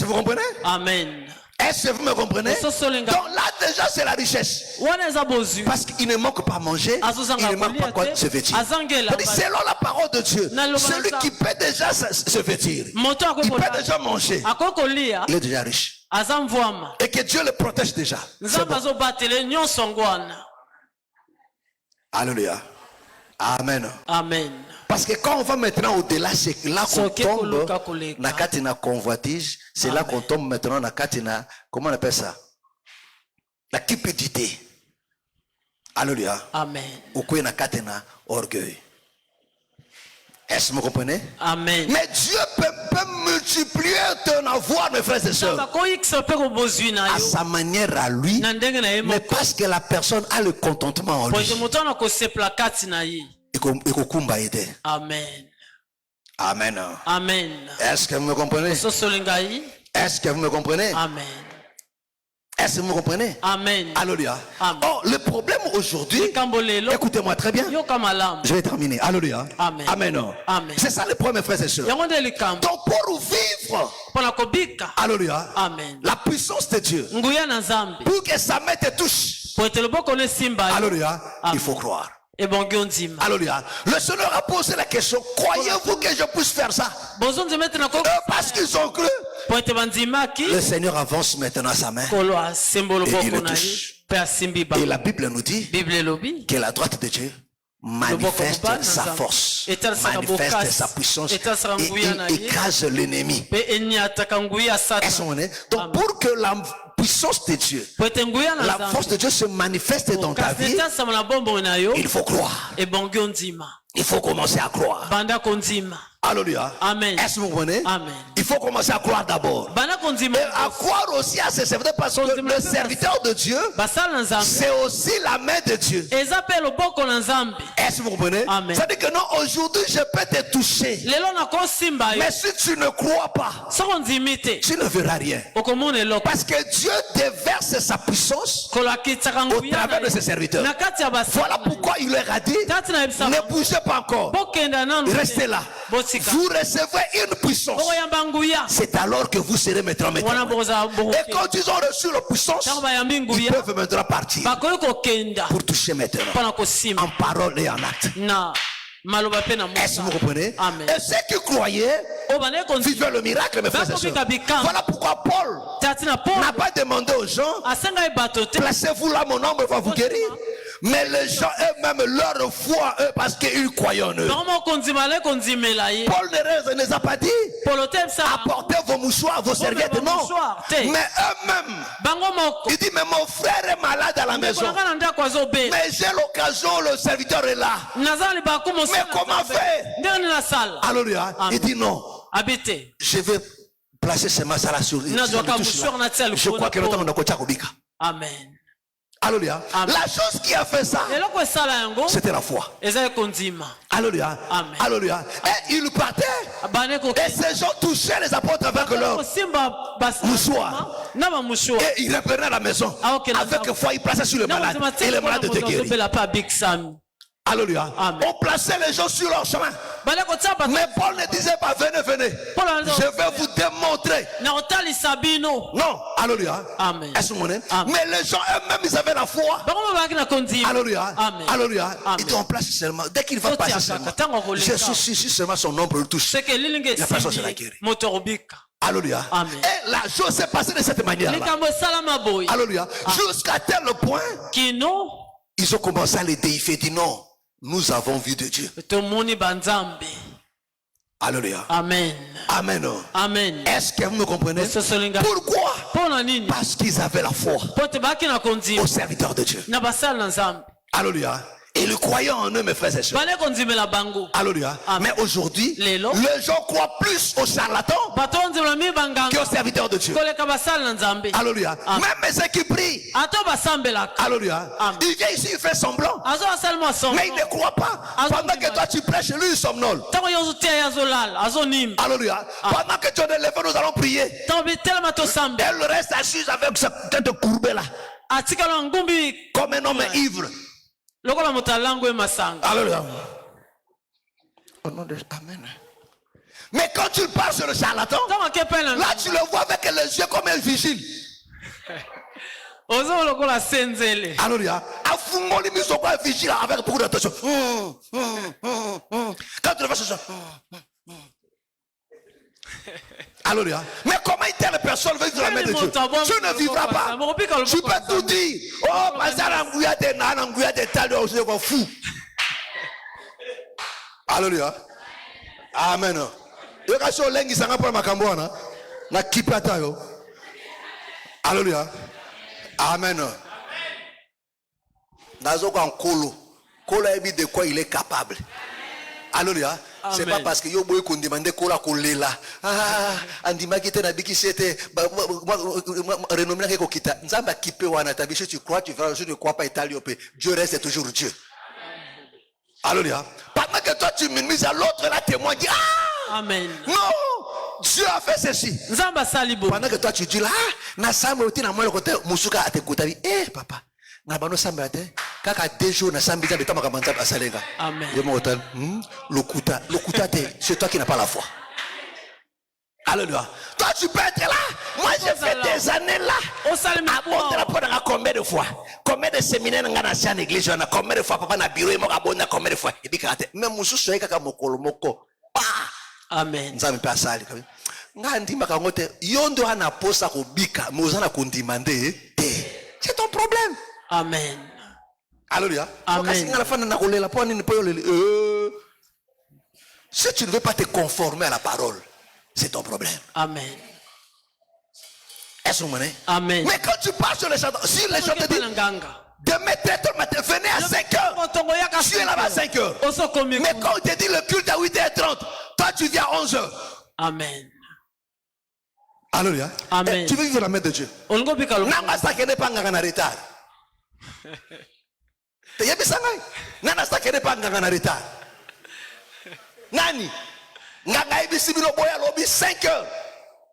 que vous comprenez? Amen. Est-ce que vous me comprenez? Donc là déjà c'est la richesse. Parce qu'il ne manque pas à manger, il ne manque pas quoi se vêtir. Selon la parole de Dieu, celui qui peut déjà se vêtir, il peut déjà manger, il est déjà riche. Et que Dieu le protège déjà. Bon. Alléluia. Amen. Amen. Parce que quand on va maintenant au-delà, c'est là qu'on tombe na katina convoitise, c'est là qu'on tombe maintenant na katina, comment on appelle ça? La cupidité. Alléluia. Amen. Ou quoi na katina orgueil. Est-ce que vous comprenez? Amen. Mais Dieu peut multiplier ton avoir, mes frères et sœurs, à sa manière à lui, mais parce que la personne a le contentement en lui. Amen. Amen. Amen. Est-ce que vous me comprenez? Est-ce que vous me comprenez? Amen. Est-ce que vous me comprenez? Amen. Alléluia. Amen. Oh, le problème aujourd'hui, écoutez-moi très bien. Je vais terminer. Alléluia. Amen. Amen. Amen. C'est ça le problème, frères et sœurs. Donc pour vivre, alléluia, amen, la puissance de Dieu, pour que sa main te touche, alléluia, il faut croire. Alléluia. Le Seigneur a posé la question, croyez-vous que je puisse faire ça? Parce qu'ils ont cru. Le Seigneur avance maintenant sa main et il le touche. Et la Bible nous dit que la droite de Dieu manifeste sa force, manifeste sa puissance et il écrase l'ennemi. Donc pour que la puissance de Dieu, la force de Dieu se manifeste dans ta vie, il faut croire. Il faut commencer à croire. Alléluia. Amen. Est-ce que vous comprenez? Amen. Il faut commencer à croire d'abord. Et à croire aussi à ses serviteurs, parce que le serviteur de Dieu, c'est aussi la main de Dieu. Est-ce que vous comprenez? Ça veut dire que non, aujourd'hui je peux te toucher. Mais si tu ne crois pas, tu ne verras rien. Parce que Dieu déverse sa puissance au travers de ses serviteurs. Voilà pourquoi il leur a dit, ne bougez pas encore. Restez là. Vous recevrez une puissance. C'est alors que vous serez maintenant. Et quand ils ont reçu la puissance, ils peuvent maintenant partir pour toucher maintenant en parole et en acte. Est-ce que vous comprenez? Et ceux qui croyaient vivaient le miracle, mes frères et sœurs. Voilà pourquoi Paul n'a pas demandé aux gens, placez-vous là, mon ombre va vous guérir. Mais les gens eux-mêmes, leur foi, eux, parce qu'ils croyaient en eux. Paul ne les a pas dit, apportez vos mouchoirs, vos serviettes, non. Mais eux-mêmes, il dit, mais mon frère est malade à la maison. Mais j'ai l'occasion, le serviteur est là. Mais comment faire? Alléluia. Il dit non. Je vais placer ces masses à la souris. Je crois que l'autre on a Amen. Alléluia. La chose qui a fait ça, c'était la foi. Alléluia. Alléluia. Et ils partaient. Et ces gens touchaient les apôtres avec leur mouchoir. Et ils reprenaient à la maison. Avec foi, ils plaçaient sur le malade. Et le malade était guéri. Alléluia. On plaçait les gens sur leur chemin. Mais Paul ne disait pas venez, venez. Je vais vous démontrer. Non. Alléluia. Est-ce que vous comprenez? Mais les gens eux-mêmes, ils avaient la foi. Alléluia. Alléluia. Ils étaient en place seulement. Dès qu'il va passer seulement, je suis si seulement son ombre le touche, la personne sera guérie. Alléluia. Et la chose s'est passée de cette manière-là. Alléluia. Jusqu'à tel point qu'ils ont commencé à les déifier. Ils disent non. Nous avons vu de Dieu. Alléluia. Amen. Amen. Amen. Est-ce que vous me comprenez? Pourquoi? Parce qu'ils avaient la foi aux serviteurs de Dieu. Alléluia. Et le croyant en eux, mes frères et sœurs. Alléluia. Mais aujourd'hui, les gens croient plus aux charlatans qu'aux serviteurs de Dieu. Alléluia. Même ceux qui prient. Alléluia. Il vient ici, il fait semblant. Mais il ne croit pas. Pendant que toi tu prêches, lui il somnole. Alléluia. Pendant que tu es levé, nous allons prier. Et le reste assis avec sa tête courbée là. Comme un homme ivre. Alléluia. Au nom de Amen. Mais quand tu parles sur le charlatan, là tu le vois avec les yeux comme un vigile. Alléluia. Un vigile avec beaucoup d'attention. Quand tu le vois sur ça. Alléluia. Mais comment une telle personne veut vivre la main de Dieu? Tu ne vivras pas. Tu peux tout dire. Oh, fou. Alléluia. Amen. Alléluia. Amen. De quoi il est capable. Alléluia. C'est pas parce que yo boy qu'on demande kola kolela. Ah, andima kite na biki c'était renommé na kita. Nzamba kipe wana tabiche tu crois tu verras, je ne crois pas italiope. Dieu reste toujours Dieu. Alléluia. Pendant que toi tu minimises à l'autre là témoin dit ah. Amen. Non, Dieu a fait ceci. Nzamba salibo. Pendant que toi tu dis là, na sambo oti na moi le côté musuka atekutabi. Eh papa. Nabano sambate kaka dejo na sambita betama kamanza basalenga. Amen. Lokuta c'est toi qui n'as pas la foi. Alléluia. Toi tu peux être là. Moi j'ai fait des années là. Combien de fois? Combien de séminaires dans l'ancienne église? Combien de fois papa na bureau et moi combien de fois? Et puis même musu soyez kaka mokolo moko. Amen. Nzambe pe asali kabi. Nga ndima kangote yondo ana posa ko bika mais ozana ko demander. C'est ton problème. Amen. Alléluia. Amen. Si tu ne veux pas te conformer à la parole, c'est ton problème. Amen. Est-ce que vous comprenez? Amen. Mais quand tu passes sur les chants, si les gens te disent demain très tôt le matin, venez à 5h. Tu es là-bas à 5h. Mais quand on te dit le culte à 8h30, toi tu viens à 11h. Amen. Alléluia. Amen. Tu veux vivre la main de Dieu. Namasa qui n'est pas en retard. Nana sakere pa nganga na retard. Nani? Nganga ibisi bino boya lobi 5h.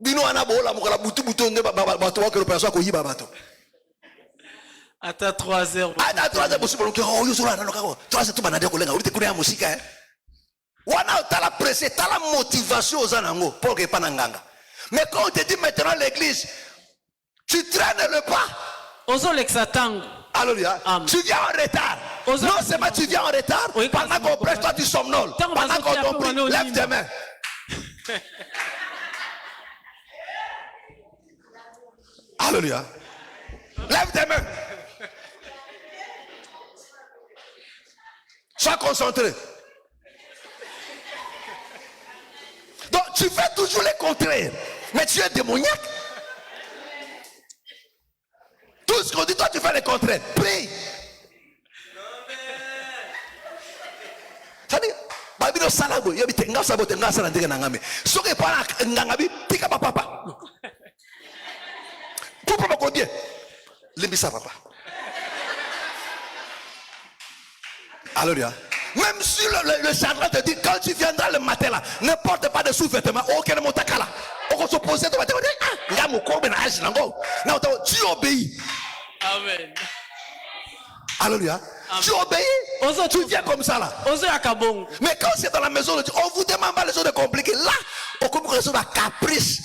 Bino ana bola mukala butu nde bato wa ke personne ko yiba bato. Ata 3h. Ata 3h possible que oh yo sura na lokako. 3h tu banade ko lenga urite kuna ya musika eh. Wana tala pressé, tala motivation aux anango pour que pas nganga. Mais quand on te dit maintenant l'église, tu traînes le pas. Ozo l'exatango. Alléluia. Tu viens en retard. Non seulement tu viens en retard, pendant qu'on prêche, toi tu somnoles. Pendant qu'on prie, lève tes mains. Alléluia. Lève tes mains. Sois concentré. Donc tu fais toujours les contraires. Mais tu es démoniaque. Tout ce qu'on dit, toi tu fais le contraire. Prie. C'est-à-dire, Babino Salabo, il y a des gens qui ont été en train ce qui est pas Nangabi, tika papa. Pour papa combien? Limbisa papa. Alléluia. Même si le charlatan te dit, quand tu viendras le matin là, ne porte pas de sous-vêtements, aucun motakala. On va s'opposer, tu obéis. Amen. Alléluia. Tu obéis. Tu viens comme ça là. Mais quand c'est dans la maison de Dieu, on vous demande pas les choses de compliquées. Là, on comprend les choses de caprice.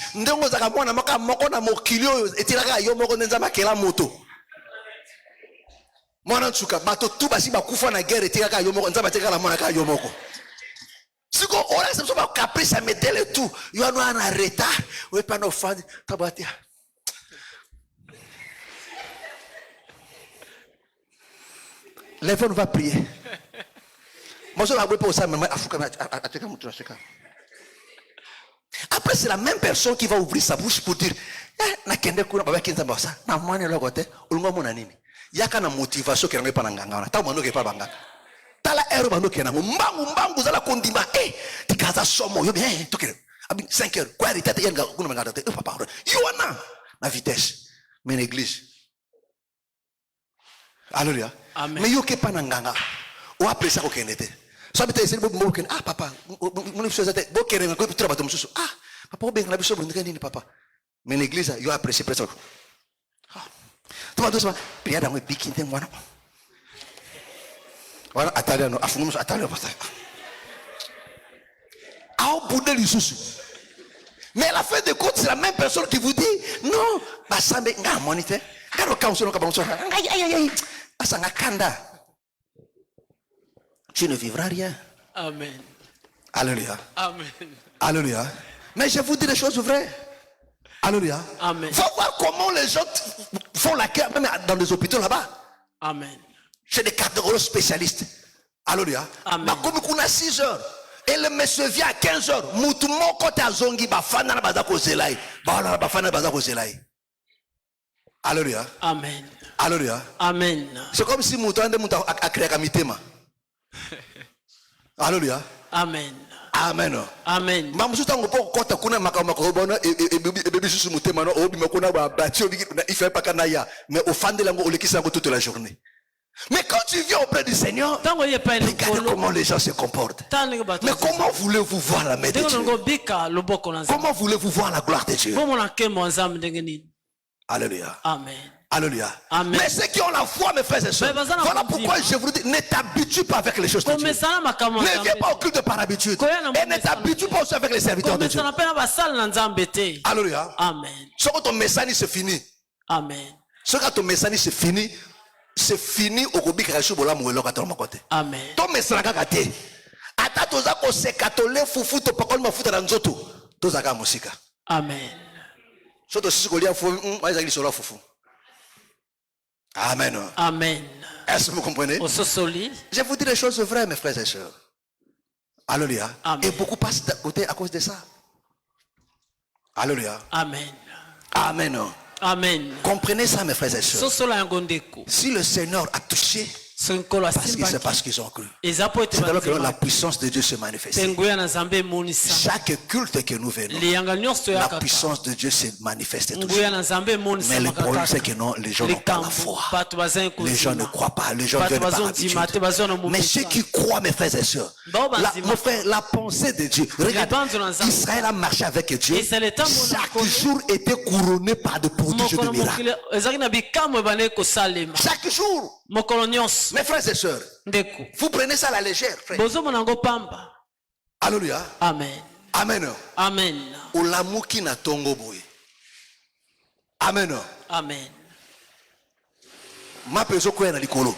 Mwana tsuka bato tout basi bakufa na guerre etikaka yo moko nzamba tekala mwana ka yo moko siko ora c'est pas caprice à mettre le tout yo no ana retard we pas no fan tabatia les frères on va prier moi je vais pas ça mais afuka ateka mutu ashika Après, c'est la même personne qui va ouvrir sa bouche pour dire na kende kuna baba kinza basa na mwana lo kote ulunga mona nini yaka na motivation ke ngai pa na nganga ta mwana ke pa banga tala ero bando ke na mbangu zala kondima tikaza somo yo bien to ke abi 5 heures quoi arrêter yanga kuna manga te papa yo na vitesse mais l'église alléluia mais yo ke pa na nganga o après ça ko kenete so bité c'est bo ken papa mon chose te bo kere ko tra bato mususu papa ben na biso bo ndika nini papa. Mais l'église, il a apprécié presque. Tu vas doucement. Prière dans le piquin, voilà. Voilà, attendez, attendez. Au bout de l'issue. Mais à la fin de compte, c'est la même personne qui vous dit non, bah ça me n'a monité. Car le cas où on commence à aïe, ça n'a kanda. Tu ne vivras rien. Amen. Alléluia. Amen. Alléluia. Mais je vous dis des choses vraies. Alléluia. Amen. Faut voir comment les gens font la guerre, même dans les hôpitaux là-bas. Amen. Chez des cardiologues spécialistes. Alléluia. Amen. Ma comme qu'on a 6 heures. Et le monsieur vient à 15 heures. Moutoumon côté à Zongi, bafana na bazako zelai. Bafana bazako zelai. Alléluia. Amen. Alléluia. Amen. C'est comme si Mouton a créé un mitema. Alléluia. Amen. Amen. Amen. Mamusu tango po kota kuna makamako bona e bébé susu mutema no obi makona ba bati obi il fait pas kanaya mais au fond de lango olekisa toute la journée. Mais quand tu viens auprès du Seigneur, regardez comment les gens se comportent. Mais comment voulez-vous voir la main de Dieu? Comment voulez-vous voir la gloire de Dieu? Alléluia. Amen. Alléluia. Amen. Mais ceux qui ont la foi, mes frères et sœurs, voilà pourquoi je vous dis, ne t'habitue pas avec les choses de Dieu. Ne viens pas au culte par habitude. Et ne t'habitue pas aussi avec les serviteurs de Dieu. Alléluia. Amen. Ce que ton message c'est fini. Amen. Ce que ton message c'est fini au Kobi Karachou Bola Mouelo Katorma Kote. Amen. Ton message kate. Ata toza ko sekatole fufu to pakol mafuta na nzoto. Toza ka musika. Amen. Soto sisi kolia fu aiza li sola fufu. Amen. Amen. Est-ce que vous comprenez? Je vous dis des choses vraies, mes frères et sœurs. Alléluia. Amen. Et beaucoup passent à côté à cause de ça. Alléluia. Amen. Amen. Amen. Comprenez ça, mes frères et sœurs. Si le Seigneur a touché, c'est parce qu'ils ont cru. C'est alors que la puissance de Dieu se manifeste. Chaque culte que nous venons, la puissance de Dieu se manifeste. Mais le problème c'est que non, les gens n'ont pas la foi. Les gens ne croient pas. Les gens viennent par habitude. Mais ceux qui croient, mes frères et sœurs, mon frère, la pensée de Dieu. Regarde, Israël a marché avec Dieu. Chaque jour était couronné par de prodiges de miracles. Chaque jour. Mes frères et sœurs, vous prenez ça à la légère, frère. Alléluia. Amen. Amen. Amen. Olamuki na tongo boy. Amen. Amen. Ma peso ko na likolo.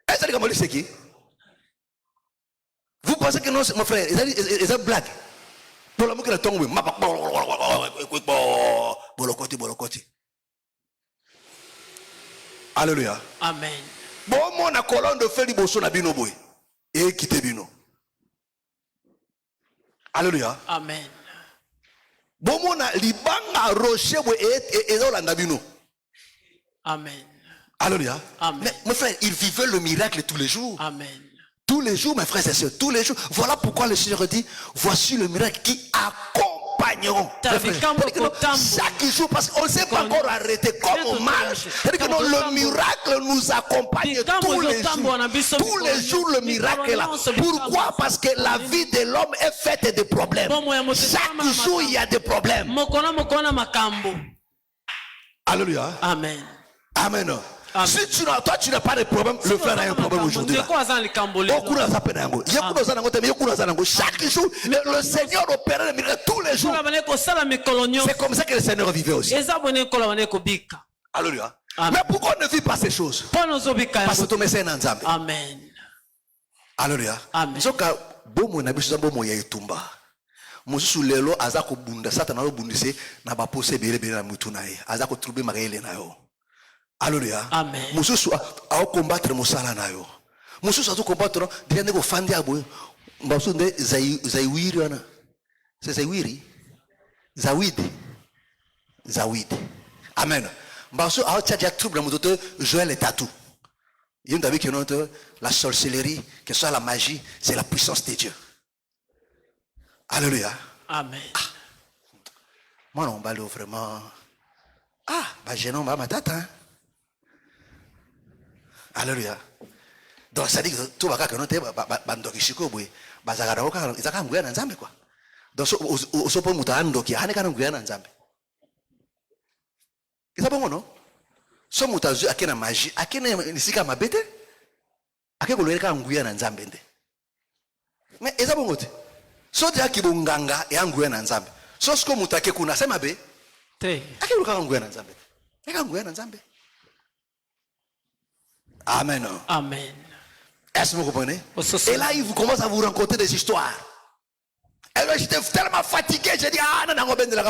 Est-ce que c'est qui? Vous pensez que non, mon frère, c'est une blague. Olamuki na tongo boy. Bolokoti. Alléluia. Amen. Bon, mon colonne de feu liboso na bino boy. Et quitte bino. Alléluia. Amen. Bon, mon libanga rocher boy et olanda bino. Amen. Alléluia. Amen. Mais mon frère, il vivait le miracle tous les jours. Amen. Tous les jours, mes frères et sœurs, tous les jours. Voilà pourquoi le Seigneur dit, voici le miracle qui accompagneront. Chaque jour, parce qu'on ne s'est pas encore arrêté comme on marche. C'est-à-dire que le miracle nous accompagne tous les jours. Tous les jours, le miracle est là. Pourquoi? Parce que la vie de l'homme est faite de problèmes. Chaque jour, il y a des problèmes. Alléluia. Amen. Amen. Si toi tu n'as pas de problème, le frère a un problème aujourd'hui. Chaque jour, le Seigneur opérait le miracle tous les jours. C'est comme ça que le Seigneur vivait aussi. Alléluia. Mais pourquoi on ne vit pas ces choses? Parce que tu es un ensemble. Amen. Alléluia. Amen. Mosusu lelo azako bunda satana lo bundise na ba pose bele na mutu na ye azako trouver magele na yo. Alléluia. Amen. Mosusu a combattre mosala na yo. Mosusu a combattre diane ko fandi abo Mbasunde Zawiri ana. C'est Zawiri. Zawid. Amen. Mbasu a tchadia trouble dans moto Joël et Tatou. Il y a que la sorcellerie, que ce soit la magie, c'est la puissance de Dieu. Alléluia. Amen. Moi non balo vraiment. Bah je non ma tata. Alléluia. Donc ça dit que tout va que non te bandoki shiko boy. Bazagara oka izaka nguya na nzambe quoi. Donc osopo mutando ki hane kana nguya na nzambe. Isa bongo no? So mutazu akena magie, akena nisika mabete. Akeko loyeka nguya na nzambe nde. Mais isa bongo te. So dia kibunganga ya nguya na nzambe. So siko mutake kuna sema be. Te. Akeko loka nguya na nzambe. Eka nguya na nzambe. Amen. Amen. Est-ce que vous comprenez? Et là, il vous commence à vous raconter des histoires. Et là, j'étais tellement fatigué. J'ai dit,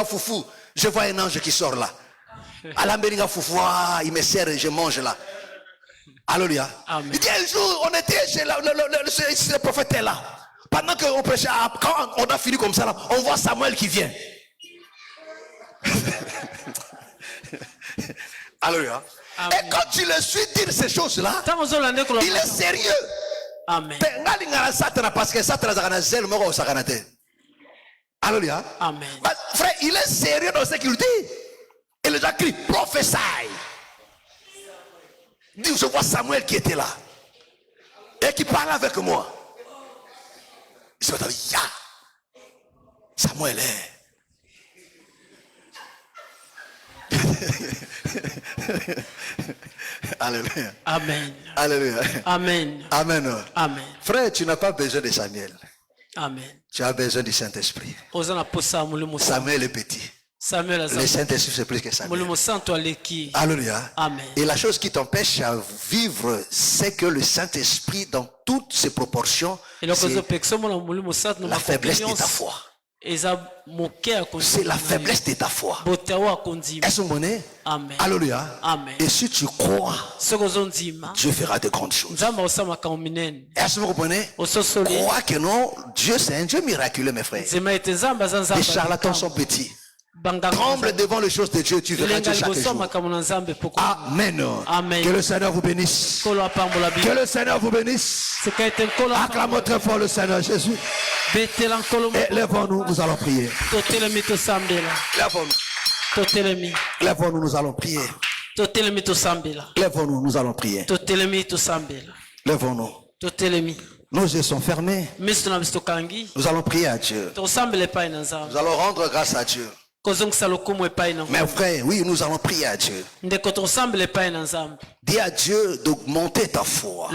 foufou. Je vois un ange qui sort là. Il me sert et je mange là. Alléluia. Il dit un jour, on était chez le prophète est là. Pendant qu'on prêchait, quand on a fini comme ça là, on voit Samuel qui vient. Alléluia. Amen. Et quand tu le suis dire ces choses-là, il est sérieux. Amen. Parce que Alléluia. Amen. Frère, il est sérieux dans ce qu'il dit. Et les gens crient, prophétie. Dit, je vois Samuel qui était là. Et qui parle avec moi. Il se dit, Samuel est. Alléluia. Amen. Alléluia. Amen. Amen. Amen. Frère, tu n'as pas besoin de Samuel. Amen. Tu as besoin du Saint-Esprit. Samuel est petit. Le Saint-Esprit c'est plus que Samuel. Alléluia. Amen. Et la chose qui t'empêche à vivre, c'est que le Saint-Esprit, dans toutes ses proportions, c'est la faiblesse de ta foi. C'est la faiblesse de ta foi. Est-ce que vous comprenez? Alléluia. Amen. Et si tu crois, Dieu fera de grandes choses. Est-ce que vous comprenez? Crois que non, Dieu c'est un Dieu miraculeux, mes frères. Les charlatans sont petits. Tremble devant les choses de Dieu, tu verras Dieu chaque jour. Amen. Amen. Que le Seigneur vous bénisse. Que le Seigneur vous bénisse. Acclamons très fort le Seigneur Jésus. Et lèvons-nous, nous allons prier. Lèvons-nous. Lèvons-nous, nous allons prier. Lèvons-nous, nous allons prier. Lèvons-nous. Nos yeux sont fermés. Nous allons prier à Dieu. Nous allons rendre grâce à Dieu. Mes frères, oui, nous allons prier à Dieu. Dis à Dieu d'augmenter ta foi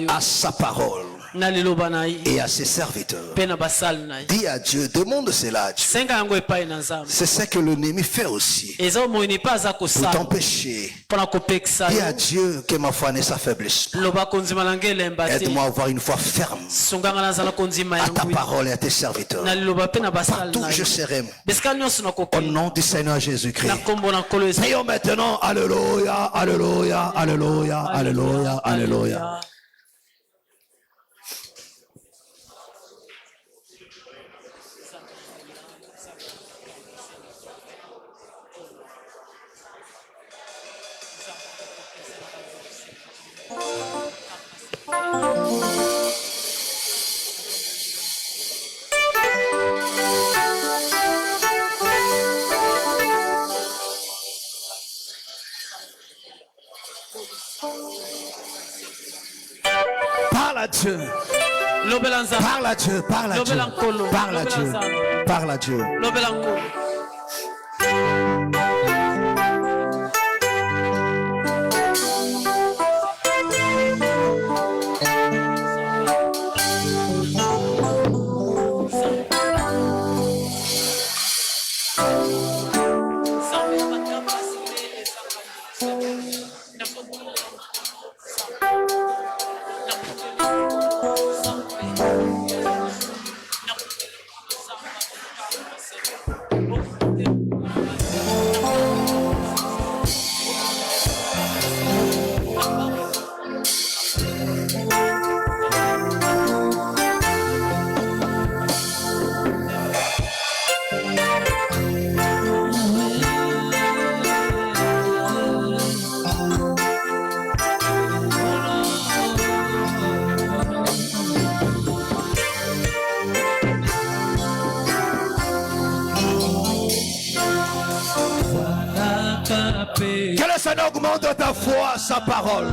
à sa parole et à ses serviteurs. Dis à Dieu, demande cela à Dieu. C'est ce que l'ennemi fait aussi pour t'empêcher. Dis à Dieu que ma foi ne s'affaiblisse pas. Aide-moi à avoir une foi ferme à ta parole et à tes serviteurs. Partout où je serai, au nom du Seigneur Jésus-Christ. Prions maintenant. Alléluia, alléluia, alléluia, alléluia, alléluia. Parle à Dieu. Parle à Dieu. Parle à Dieu. Parle à Dieu. Parle à Dieu. Que le Seigneur augmente ta foi, sa parole.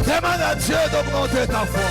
Demande à Dieu d'augmenter ta foi.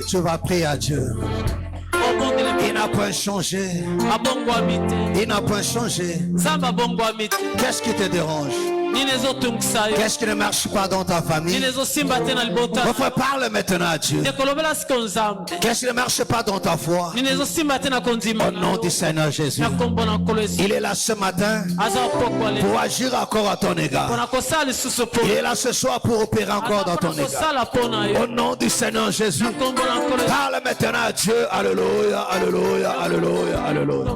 Tu vas prier à Dieu. Il n'a pas changé. Il n'a pas changé. Qu'est-ce qui te dérange? Qu'est-ce qui ne marche pas dans ta famille? Mon frère, parle maintenant à Dieu. Qu'est-ce qui ne marche pas dans ta foi? Au nom du Seigneur Jésus. Il est là ce matin pour agir encore à ton égard. Il est là ce soir pour opérer encore dans ton égard. Au nom du Seigneur Jésus. Parle maintenant à Dieu. Alléluia, alléluia, alléluia, alléluia.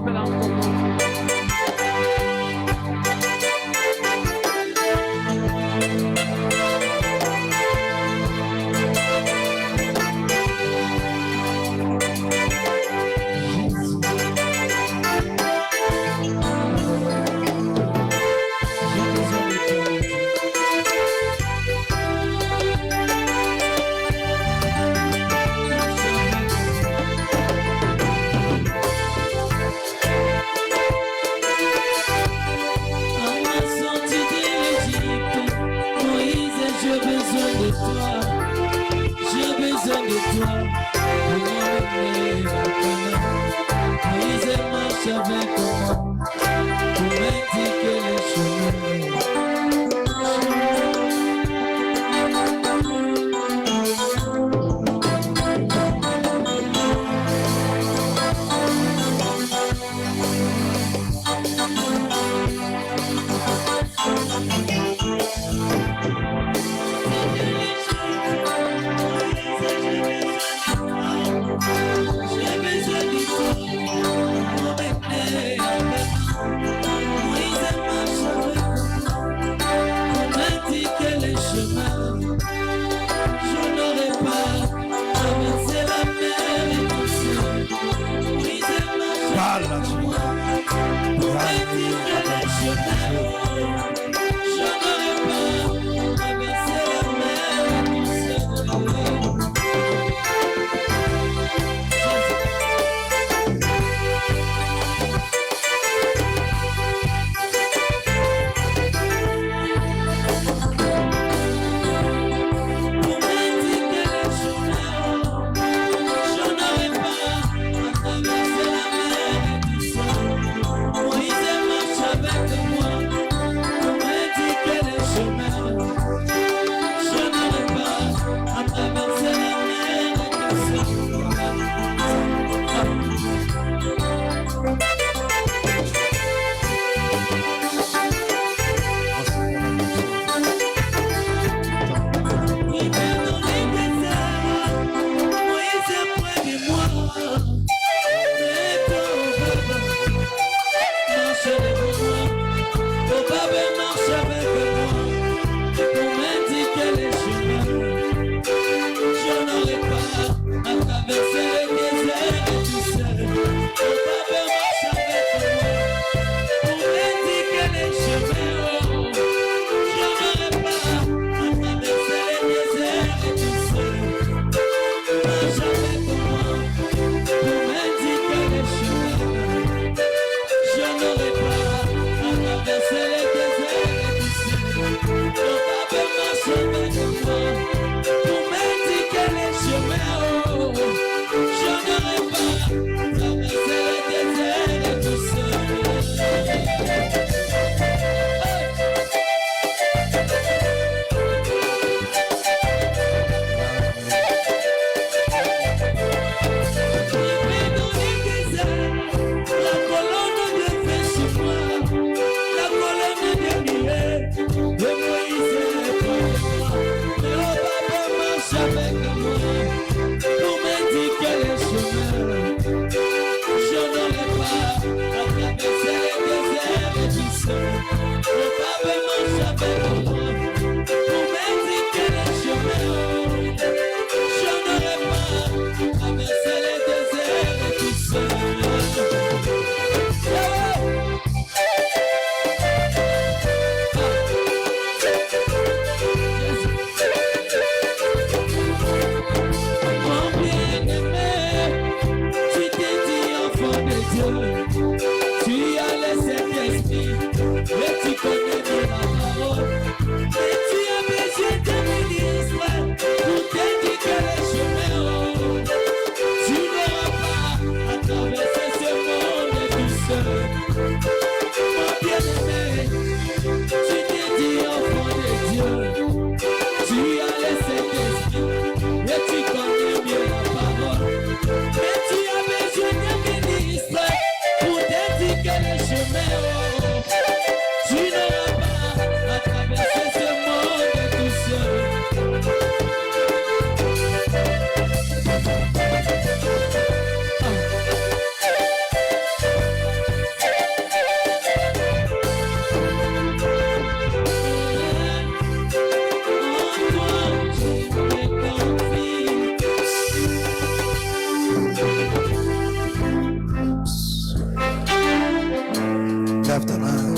Lève ta main.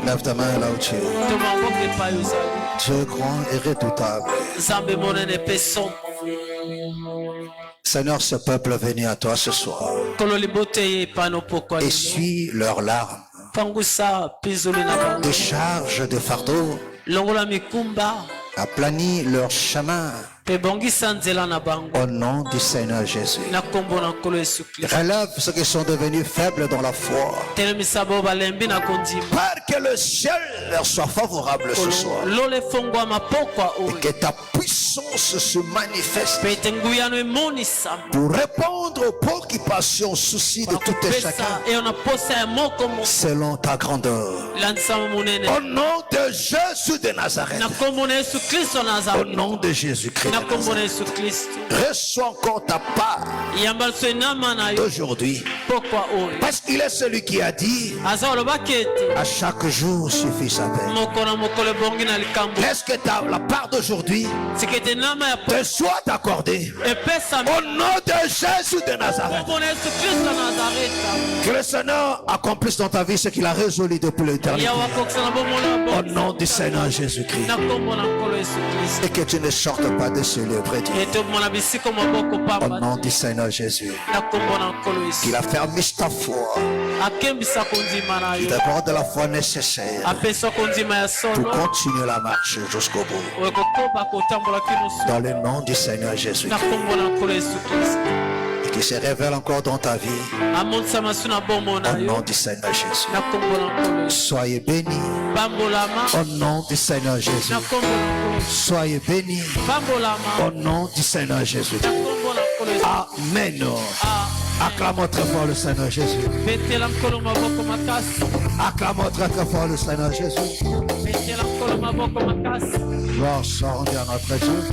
Lève ta main là où tu es. Dieu grand et redoutable. Seigneur, ce peuple est venu à toi ce soir. Essuie leurs larmes. Décharge des fardeaux. Aplanis leur chemin. Au nom du Seigneur Jésus. Relève ceux qui sont devenus faibles dans la foi. Par que le ciel leur soit favorable ce soir. Et que ta puissance se manifeste pour répondre aux préoccupations, aux soucis de tout et chacun selon ta grandeur. Au nom de Jésus de Nazareth. Au nom de Jésus-Christ. Reçois encore ta part d'aujourd'hui. Parce qu'il est celui qui a dit à chaque jour suffit sa peine. Laisse que la part d'aujourd'hui te soit accordée. Au nom de Jésus de Nazareth. Que le Seigneur accomplisse dans ta vie ce qu'il a résolu depuis l'éternité. Au nom du Seigneur Jésus-Christ. Et que tu ne sortes pas de ce lieu prédié. Au nom du Seigneur Jésus. Qu'il affermisse ta foi. Qu'il t'apporte de la foi nécessaire pour continuer la marche jusqu'au bout. Dans le nom du Seigneur Jésus. Et qu'il se révèle encore dans ta vie. Au nom du Seigneur Jésus. Soyez bénis. Au nom du Seigneur Jésus. Soyez bénis. Au nom du Seigneur Jésus. Amen. Acclamons très fort le Seigneur Jésus. Acclamons très très fort le Seigneur Jésus. Gloire soit rendue à notre Dieu.